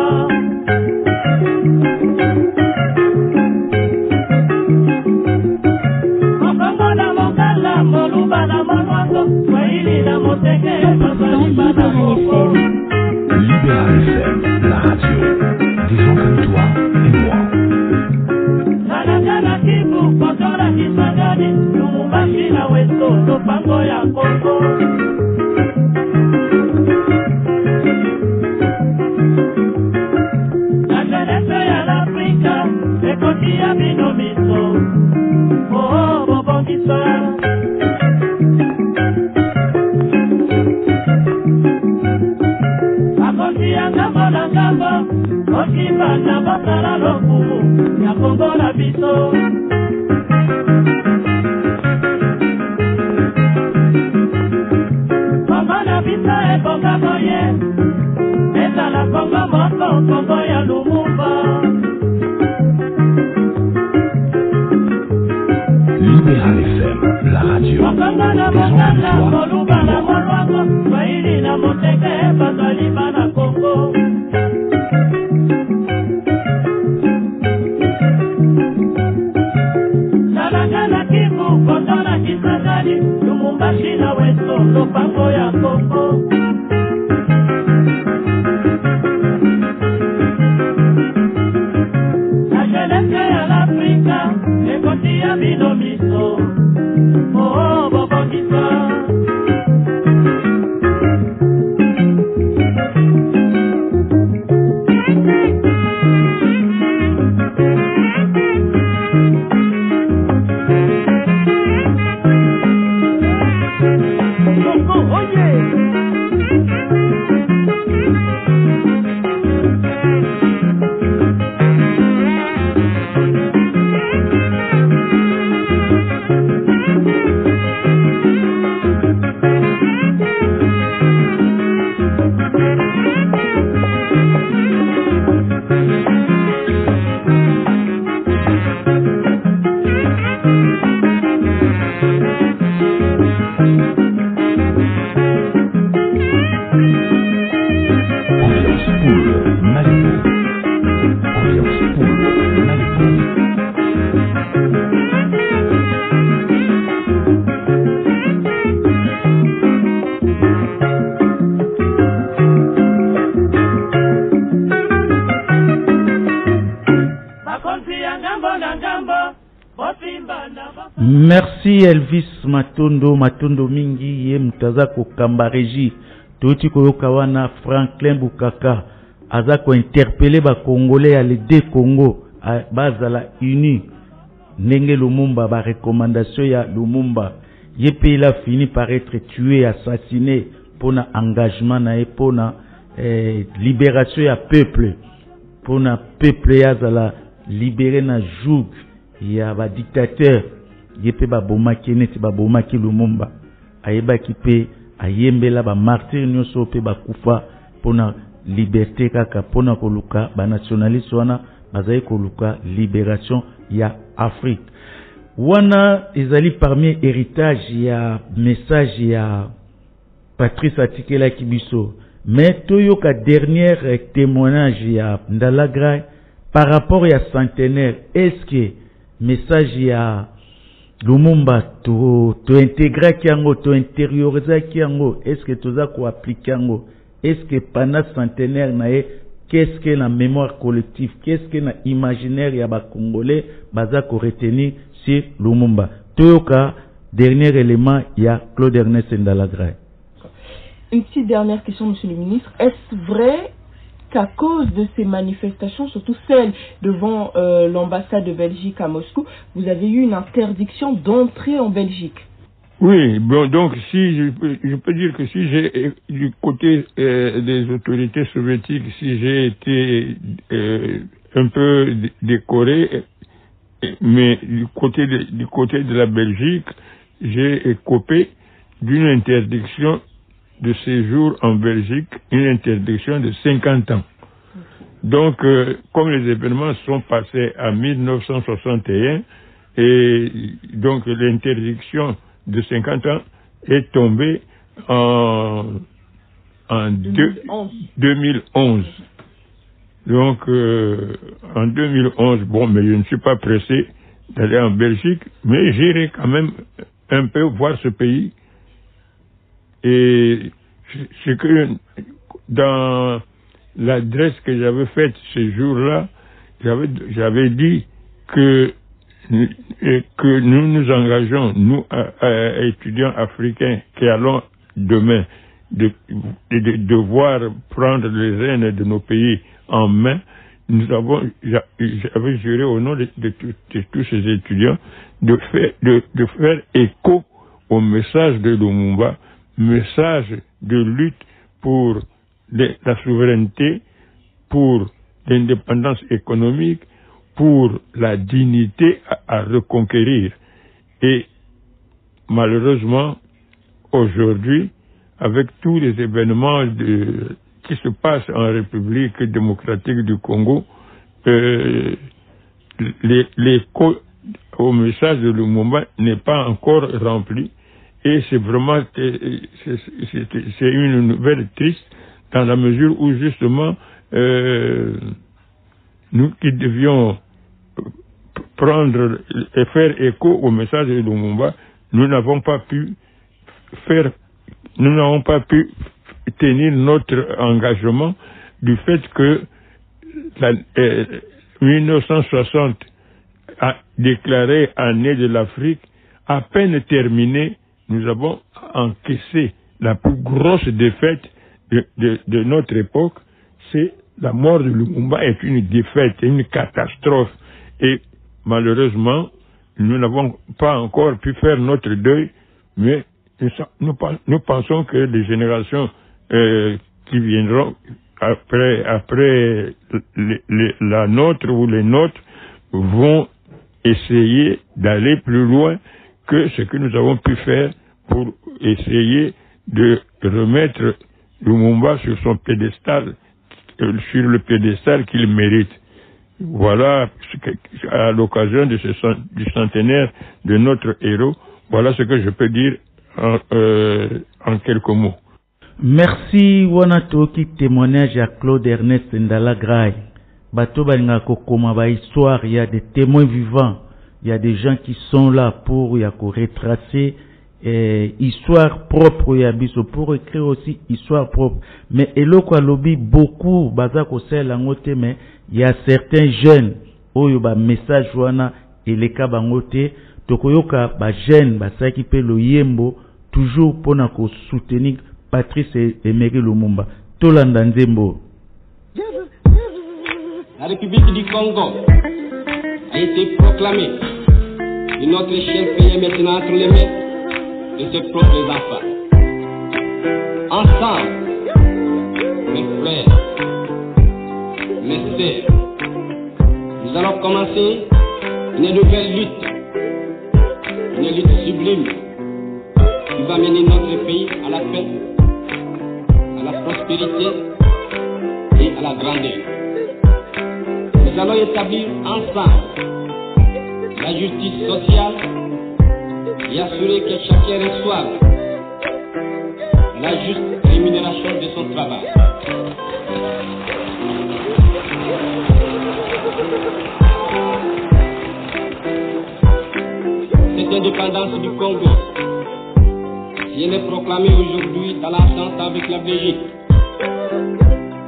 Speaker 10: Kongo na mokala moluba na monwango Swahili na moteke bazali bana moko
Speaker 1: Libéral FM, la radio des gens comme toi et moi.
Speaker 10: Nalagana Kivu, Kotola Kisangani, Lumumbashi na Westo, Lopango ya Kongo. La jeunesse ya l'Afrika, ekoti ya bino miso, oh, bobongisa. Akoti ya ngambo na ngambo, Okiba na basala lokumu ya Kongo na biso Kongo na biso ebonga moye ezala Kongo moko Kongo ya Lumumba
Speaker 1: Libéral FM, la radio
Speaker 10: Kongo na mokala moluba na molwango Swahili na moteke bazali bana Kongo Nalagana Kivu, Kotola Kisangani, Lumumbashi na Westo, Lopango ya Kongo. La jeunesse ya l'Afrika, ekoti ya bino miso, oh, bobongisa.
Speaker 4: Merci Elvis Matondo mingi ye mutaza kokamba reji toti koyoka wana Franklin Bukaka aza ko interpeller ba Congolais ya les deux Congo bazala uni ndenge Lumumba ba recommandation ya Lumumba yepe il a fini par être tué assassiné pona engagement na e pona libération ya peuple pona peuple ya zala libéré na joug ya ba dictateur yepe ba bomaki neti ba bomaki Lumumba ayeba kipe ayembela ba martyr nyoso pe ba kufa pona liberté kaka pona koluka ba nationaliste wana bazai koluka libération ya Afrique wana ezali parmi héritage ya message ya Patrice Atikela Kibiso mais toyoka dernière témoignage ya Ndalagra par rapport ya centenaire est-ce que message ya Lumumba to intégrer kiango to intérioriser kiango est-ce que toza ko appliquer yango est-ce que pendant centenaire nae qu'est-ce que la mémoire collective qu'est-ce que la imaginaire ya ba Congolais baza ko retenir sur Lumumba toyoka dernier élément ya Claude Ernest Ndalagra.
Speaker 11: Une petite dernière question, monsieur le ministre, est-ce vrai qu'à cause de ces manifestations, surtout celles devant l'ambassade de Belgique à Moscou, vous avez eu une interdiction d'entrer en Belgique?
Speaker 9: Oui, bon, donc si je peux dire que si j'ai du côté des autorités soviétiques, si j'ai été un peu décoré, mais du côté de la Belgique, j'ai écopé d'une interdiction de séjour en Belgique, une interdiction de 50 ans. Donc, comme les événements sont passés en 1961, et donc l'interdiction de 50 ans est tombé en 2011. Donc, en 2011, bon, mais je ne suis pas pressé d'aller en Belgique, mais j'irai quand même un peu voir ce pays. Et c'est que dans l'adresse que j'avais faite ce jour-là, j'avais dit que nous nous engageons, nous, étudiants africains, qui allons demain devoir prendre les rênes de nos pays en main. J'avais juré au nom de tous ces étudiants de faire écho au message de Lumumba, message de lutte pour la souveraineté, pour l'indépendance économique, pour la dignité à reconquérir. Et malheureusement, aujourd'hui, avec tous les événements qui se passent en République démocratique du Congo, l'écho au message de Lumumba n'est pas encore rempli. Et c'est vraiment c'est une nouvelle triste dans la mesure où justement nous qui devions prendre et faire écho au message de Lumumba, nous n'avons pas pu tenir notre engagement du fait que 1960 a déclaré année de l'Afrique, à peine terminée, nous avons encaissé la plus grosse défaite de notre époque. C'est la mort de Lumumba est une défaite, une catastrophe. Et malheureusement, nous n'avons pas encore pu faire notre deuil, mais nous pensons que les générations qui viendront après la nôtre ou les nôtres vont essayer d'aller plus loin que ce que nous avons pu faire pour essayer de remettre Lumumba sur son piédestal, sur le piédestal qu'il mérite. Voilà, à l'occasion du centenaire de notre héros, voilà ce que je peux dire en quelques mots.
Speaker 4: Merci Wanatoki, témoignage à Claude Ernest Ndala-Graille. Bato balinga kokoma ba histoire, il y a des témoins vivants, il y a des gens qui sont là pour retracer histoire propre ya biso, pour écrire aussi histoire propre. Mais eloko alobi beaucoup baza ko sela ngote, mais il y a certains jeunes oyo ba message wana eleka bangote tokoyoka ba jeunes basaki pe loyembo toujours pona ko soutenir Patrice Emery Lumumba. Tolanda Nzembo.
Speaker 12: La République du Congo a été proclamée et notre cher pays est maintenant entre les mains de ses propres enfants. Ensemble, mes frères, mes sœurs, nous allons commencer une nouvelle lutte, une lutte sublime qui va mener notre pays à la paix, à la prospérité et à la grandeur. Nous allons établir ensemble la justice sociale et assurer que chacun reçoive la juste rémunération de son travail. Cette indépendance du Congo, si elle est proclamée aujourd'hui dans l'entente avec la Belgique,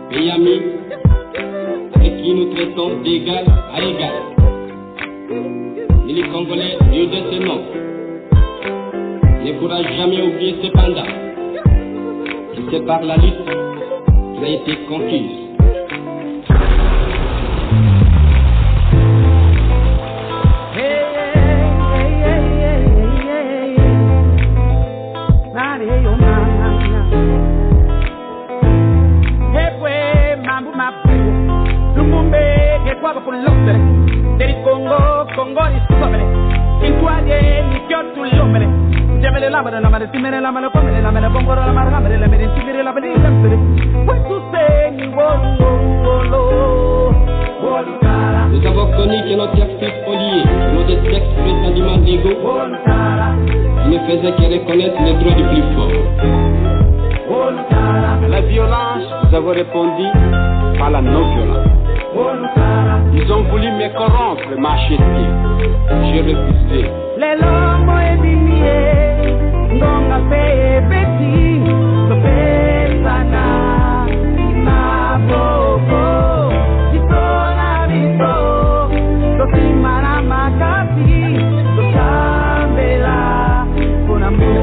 Speaker 12: pays ami avec qui nous traitons d'égal à égal, mais les Congolais, Dieu de ce nom, ne pourra jamais oublier cependant que c'est par la lutte qu'il a été conquise. Nous avons connu que notre actif polier, nos textes prétendument légaux, qui ne faisaient que reconnaître les droits du avons répondu par la non-violence. Ils ont voulu me corrompre, m'acheter. J'ai refusé.
Speaker 10: Les lomo et binier, ngonga pe beti, sope sana, ma bobo, jitona bito, sopi mara makati, sosambela, ponamo.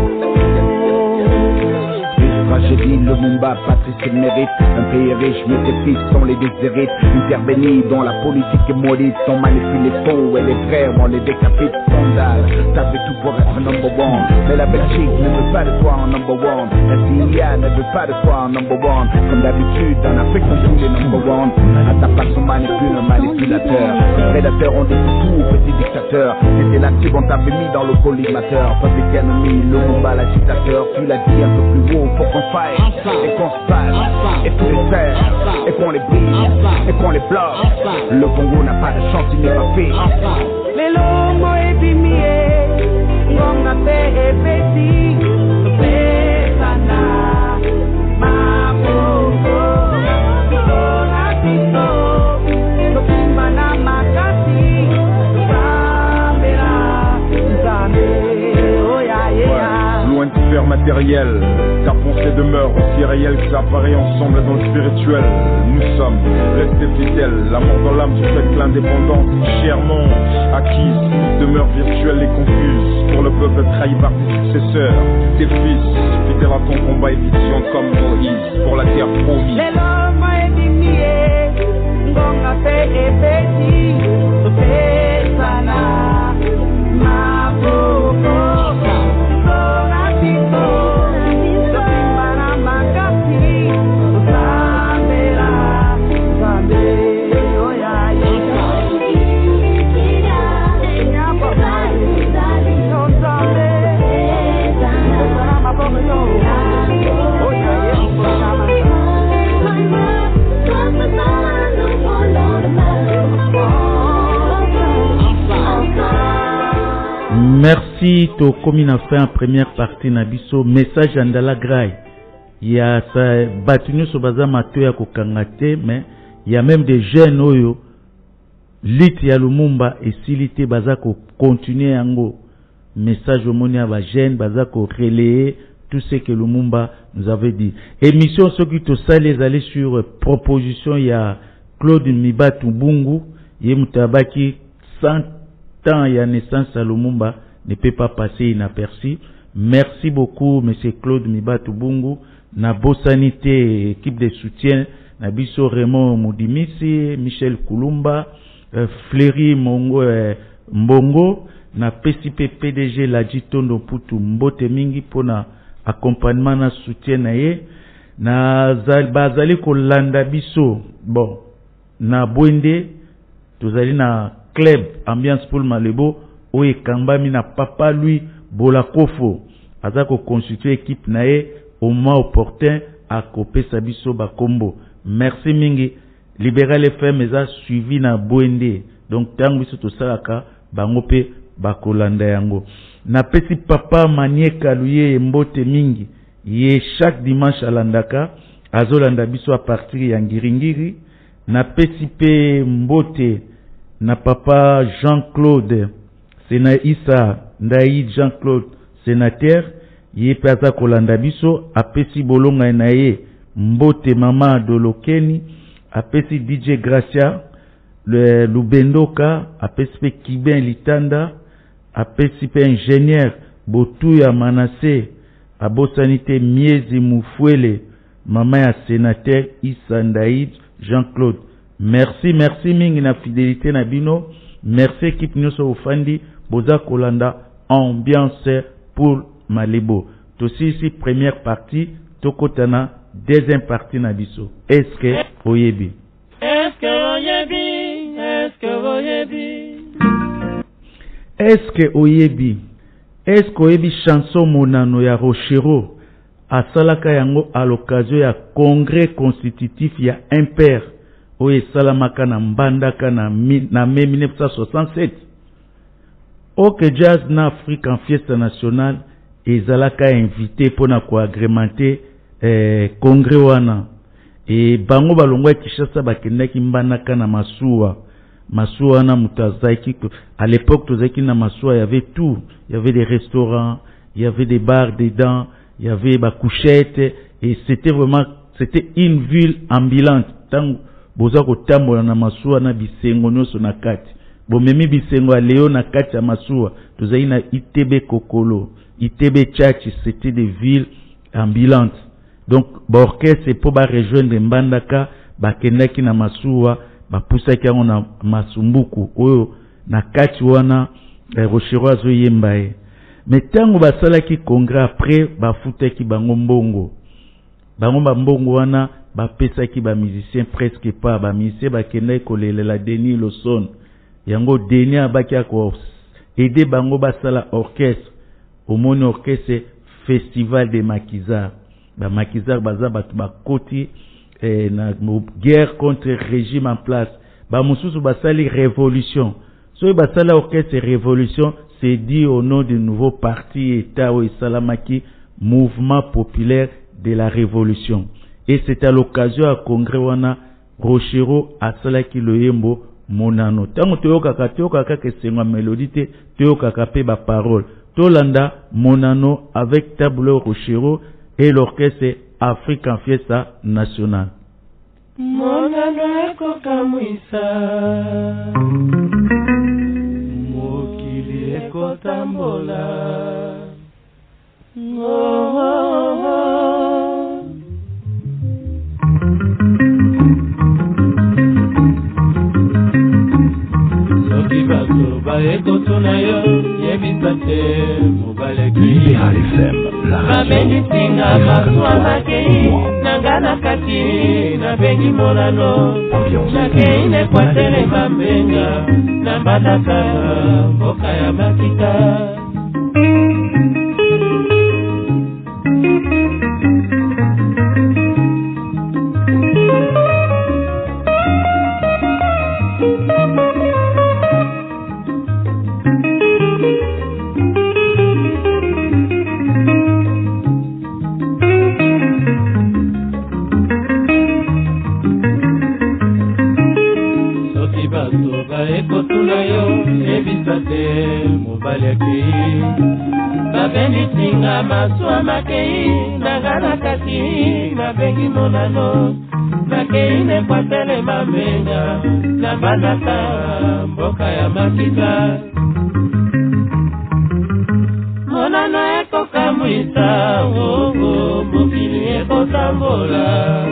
Speaker 13: Tragédie, le Mumba, Patrice et le mérite. Un pays riche, mais ses fils sont les déshérites. Intervenir dont la politique est maudite. On manipule les faux et les frères, on les décapite. Scandale, t'as fait tout pour être number one. Mais la Belgique ne veut pas de toi en number one. La CIA ne veut pas de toi en number one. Comme d'habitude, en Afrique, on joue les number one. À ta place, on manipule un manipulateur. Les prédateurs ont des tout petits dictateurs. C'était là-dessus qu'on t'avait mis dans le collimateur. Public Enemy, le Mumba, l'agitateur. Tu l'as dit un peu plus haut, faut qu'on faille et qu'on se passe et tous les faire et qu'on les brise et qu'on les bloque. Le Congo n'a pas de chance, il n'est pas fait.
Speaker 10: Les lomo et binier, ngonga pe beti, sope sana, ma bobo, jitona bito, sopi mana makati, sosambela, nzambe, oh ya ya.
Speaker 14: Loin de faire matériel, ta pensée demeure aussi réelle que ça apparaît ensemble dans le spirituel. Nous sommes restés fidèles, la mort dans l'âme, tu fais que l'indépendance chèrement acquise demeure virtuelle et confuse. Pour le peuple trahi par tes successeurs, tes fils, fidèles à ton combat et vision comme Moïse pour la terre promise.
Speaker 10: Les lomo et binier, ngonga pe beti, sope sana, ma bobo.
Speaker 4: Merci to comme a fait en première partie nabiso message andala grai. Il y a ça batunu so baza matoya ko kangate mais il y a même des jeunes oyo lit ya Lumumba et silité baza ko continuer yango message au moni aba jeune baza ko relayer tout ce que Lumumba nous avait dit. Émission ce qui to ça les aller sur proposition il y a Claude Mibatu Bungu yemutabaki 100 ans il y a naissance à Lumumba ne peut pas passer inaperçu. Merci beaucoup, monsieur Claude Mibatu Bungu, na Bossanité, équipe de soutien, na biso Raymond Moudimisi, Michel Koulumba, Fleury Mongo, Mbongo, na PCP PDG Ladjitondo Putu Mbote Mingi pour na accompagnement na soutien na ye, na bazali kolanda biso, bon, na Bwende, tozali na club ambiance pour Malebo, oye kambami na papa lui Bolakofo azako constituer équipe nae au moment opportun à copé sabiso bakombo. Merci mingi. Libéral FM eza suivi na Bwende. Donc tango biso to salaka bangope bakolanda yango. Na pesi papa Manieka luye mbote mingi. Ye chaque dimanche alandaka azolanda biso à partir ya Ngiringiri. Na pesi pe mbote na papa Jean-Claude Sena Issa Ndaïd Jean-Claude sénateur ye pesa kolanda biso apesi bolonga na ye mbote mama Dolokeni apesi DJ Gracia le Lubendoka apesi pe Kiben Litanda apesi pe ingénieur Botuya Manassé abosanité Miezi Mufwele mama ya sénateur Issa Ndaïd Jean-Claude. Merci mingi na fidélité na bino. Merci équipe nyonso ofandi boza kolanda ambiance pour Malebo. Tosi ici première partie tokotana deuxième partie na biso. Est-ce que oyebi?
Speaker 5: Est-ce que oyebi? Est-ce que oyebi?
Speaker 4: Est-ce que oyebi? Est-ce que oyebi chanson monano ya Rochero asalaka yango à l'occasion ya congrès constitutif ya impair oye salamaka na mbandaka na mai 1967. Ok jazz na Afrique en fiesta nationale ezalaka invité pour na ko agrémenter congrès wana et bango balongwa Kinshasa bakendaki Mbandaka na masuwa na mutazaki. À l'époque tozaki na masuwa, il y avait tout, il y avait des restaurants, il y avait des bars dedans, il y avait ba couchettes, et c'était une ville ambulante. Tant boza ko tambola na masuwa na bisengo nyonso na kati bomemi bisengo leo na kati ya masuwa tozali na ITB Kokolo, ITB Tchachi, c'était des villes ambulantes. Donc orchestre pour ba rejoindre Mbandaka bakendaki na masuwa bapusaki yango na masumbuku oyo na kati wana Rochero azoyemba ye. Mais tango basalaki congrès après bafutaki bango mbongo mbongo wana bapesaki ba musicien presque pas ba musicien bakendaki kolelela Denis Lawson yango Denis abaki ko aider bango basala orchestre omoni orchestre festival de Maquisards. Ba Maquisards baza batu bakoti na guerre contre régime en place. Ba mususu basali révolution. So basala orchestre révolution, c'est dit au nom du nouveau parti État ou Salamaki, mouvement populaire de la révolution. Et c'est à l'occasion à congrès wana Rochero asalaki loyembo monano. Tango toyokaka ke senga mélodie te toyokaka pe ba parole. Tolanda monano avec tableau Rochero et l'orchestre African Fiesta National.
Speaker 5: Monano eko kamwisa mokili eko tambola soki bato baekotuna yo yebisa te mobaleki
Speaker 1: Libéral FM, la radio.
Speaker 5: babengisinga maswa makei nanga na kati nabengi monano nakei nekwatele mambenga na Mbandaka mboka ya Makita. Babengisinga maswa makei nanga kati nabengi monano nakei nekwatele mambenga na Mbandaka mboka ya Makita. Monano eko kamwisa mokili eko tambola.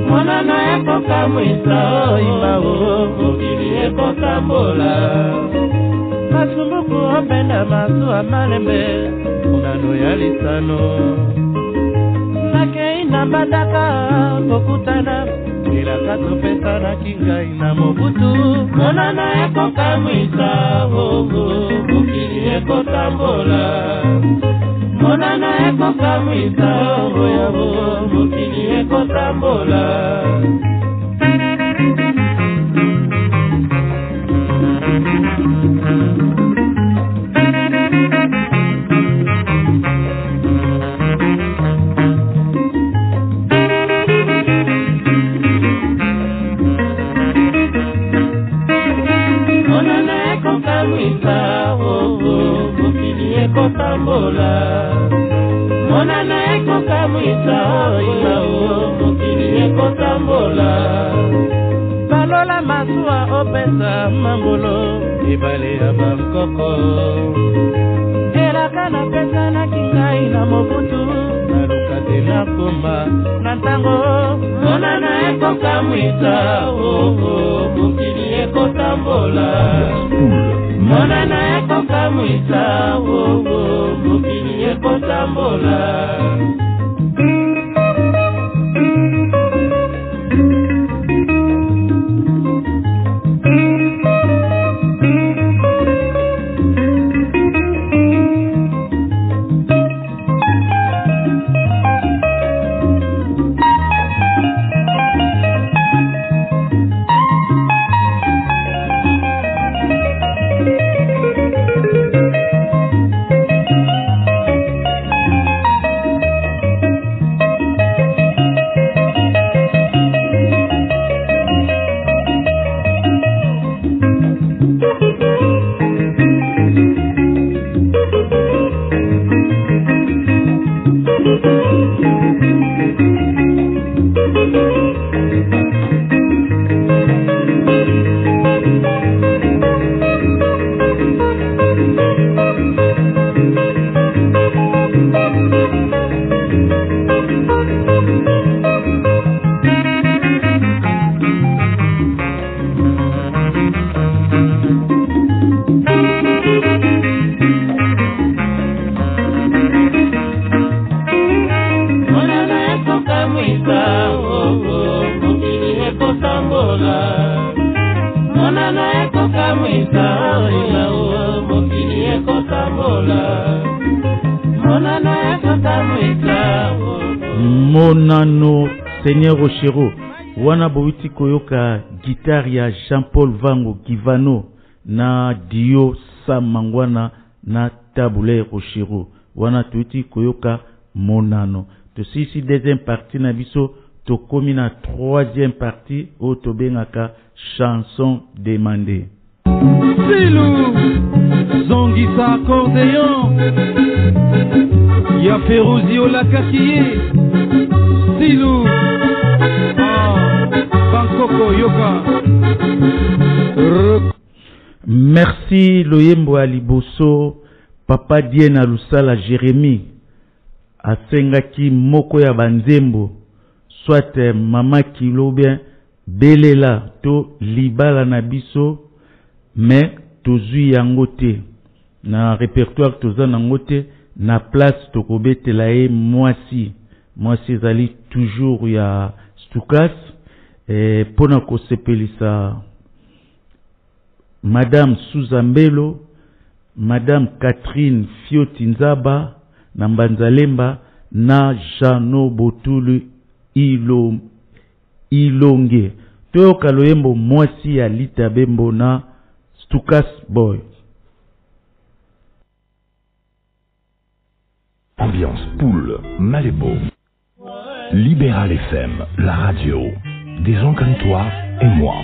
Speaker 5: Monano eko kamwisa oima mokili eko tambola. Masumbuku openda masuwa malembe monano ya lisano nakei na Mbandaka kokutana ilaka topesana kingai na Mobutu. Monano eko kamwisa mokili eko tambola. Monano eko kamwisa mokili eko tambola. Monano eko kamwisa mokili eko tambola. Balola masuwa opesa mambolo ebale ya Bangkoko elaka na pesa na kingai na Mobutu naluka te na komba na ntango. Monano eko kamwisa mokili eko tambola. Monano eko kamwisa mokili eko tambola. monana ekokamwisa ilao mokili ekotambola monana ekokamwisa
Speaker 4: monano Seigneur Rochero wana bowiti koyoka guitare ya Jean-Paul Vango Givano na Dio Samangwana na Tabule Rochero wana tuiti koyoka monano. Tosi ici deuxième partie na biso tokomi na troisième partie o tobengaka chanson demandée.
Speaker 15: Silou Zongisa accordéon Ya Ferozi Olakakiye Silou Bangkoko Yoka.
Speaker 4: Merci Loyembo Aliboso Papa Diena Lusala Jérémie asengaki moko ya banzembo soit mama kilo bien belela to libala na biso mais tozui yango te na répertoire toza nango te na place tokobetela ye mwasi ezali toujours ya Stukas pona kosepelisa Madame Suzambelo, Madame Catherine Fiotinzaba, na Mbanzalemba, na Jano Botulu Ilonge. Toyoka Loyembo mwasi ya Lita Bembo na Stukas Boy.
Speaker 1: Ambiance Poule, Malébo. Libéral FM, la radio. Des gens comme toi et moi.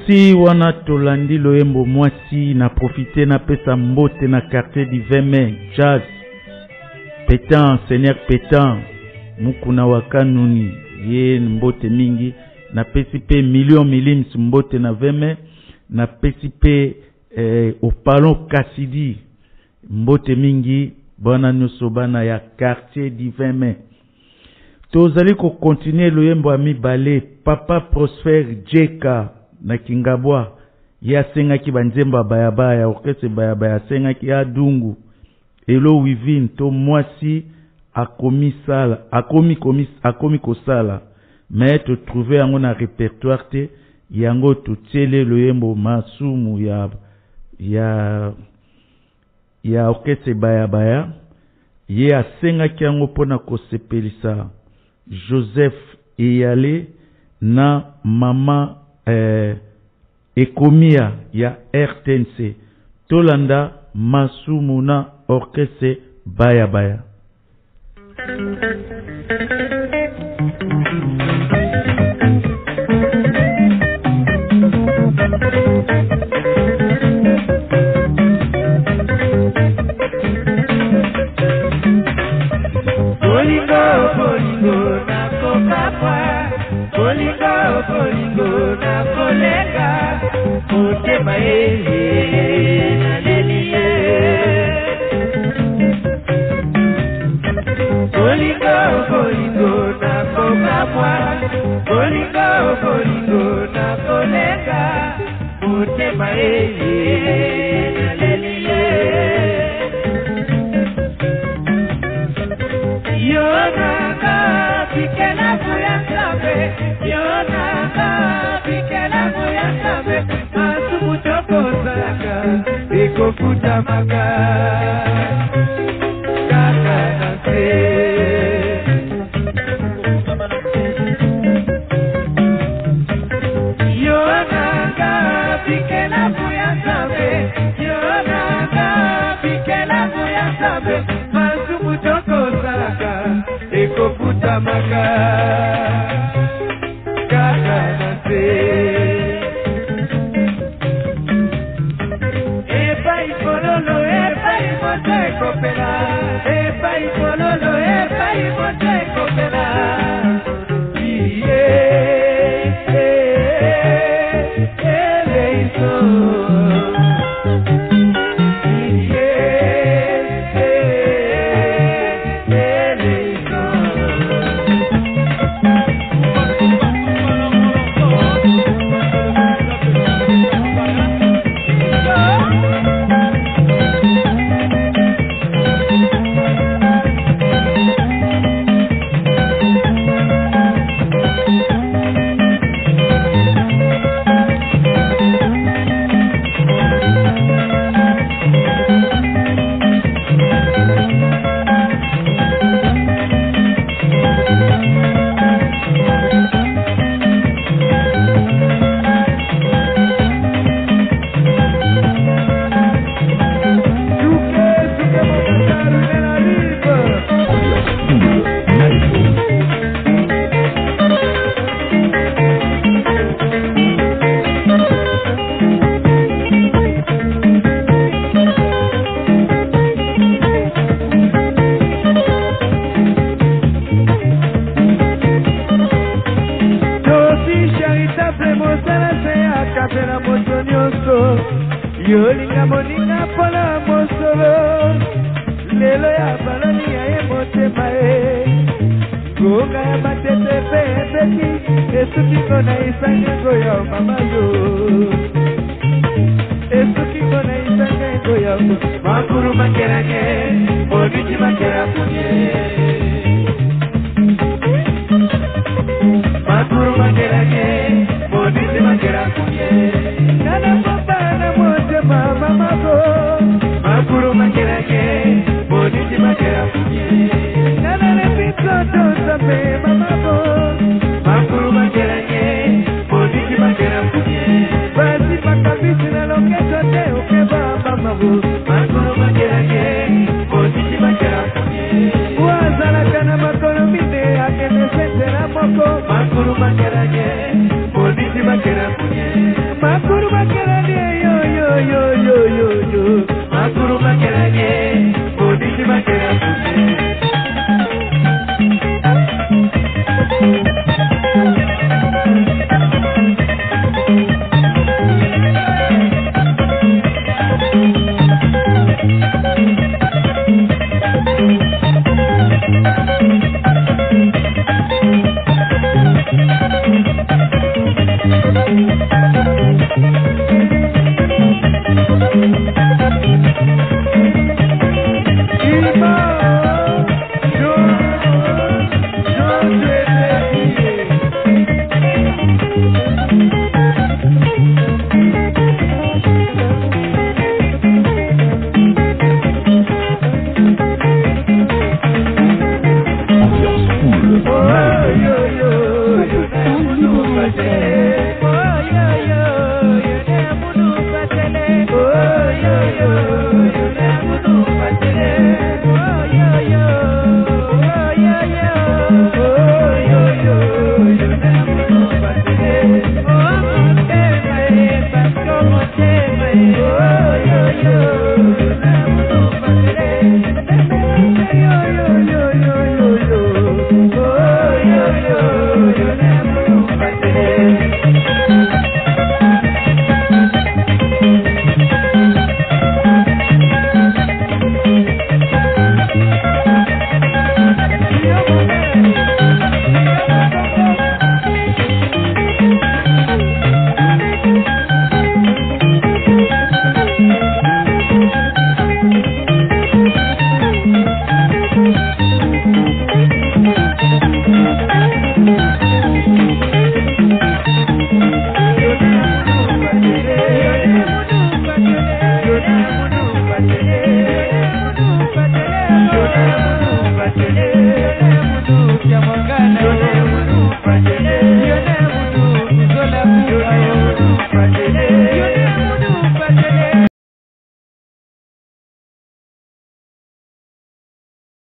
Speaker 4: Merci wana tolandi loyembo mwasi na profiter na pesa mbote na quartier du 20 mai jazz Pétan Seigneur Pétan mukuna wakanuni ye mbote mingi na pesi pe million milims mbote na 20 mai na pesi pe au Palon Cassidy mbote mingi bwana nyuso bana ya quartier du 20 mai. Tozali ko continuer loyembo ami balé Papa Prosper Jeka na Kingabwa ya senga ki banzemba bayabaya orkese bayabaya senga ki adungu elo wivin to mwasi akomi kosala mais te trouver yango na répertoire te yango to tiele loyembo masumu ya orkese bayabaya ye asenga ki yango pona kosepelisa Joseph Eyale na mama Ekomia ya RTNC Tolanda masumu na orkese bayabaya.
Speaker 10: Bolingo na kolenga motema ye na lelie Bolingo na kokamwa Bolingo na kolenga motema ye na lelie Yonaka pikela kuyangabe Yonaka pikela kuyangabe Asumu toko salaka Eko kutamaka Kaka nase Yonaka pikela kuyangabe Yonaka pikela kuyangabe Asumu toko salaka Eko kutamaka Yolinga moninga pola mosolo Lelo ya baloni ya ye motema e Gonga ya matete pembeki Esuki kona isangengo ya mamayo Esuki kona isangengo ya Makuru makeranye Moniji makera kunye Makuru makeranye Moniji makera kunye Nana Mama mako makuru makerake boniti makera kunye nana le pito to sape mama ko makuru makerake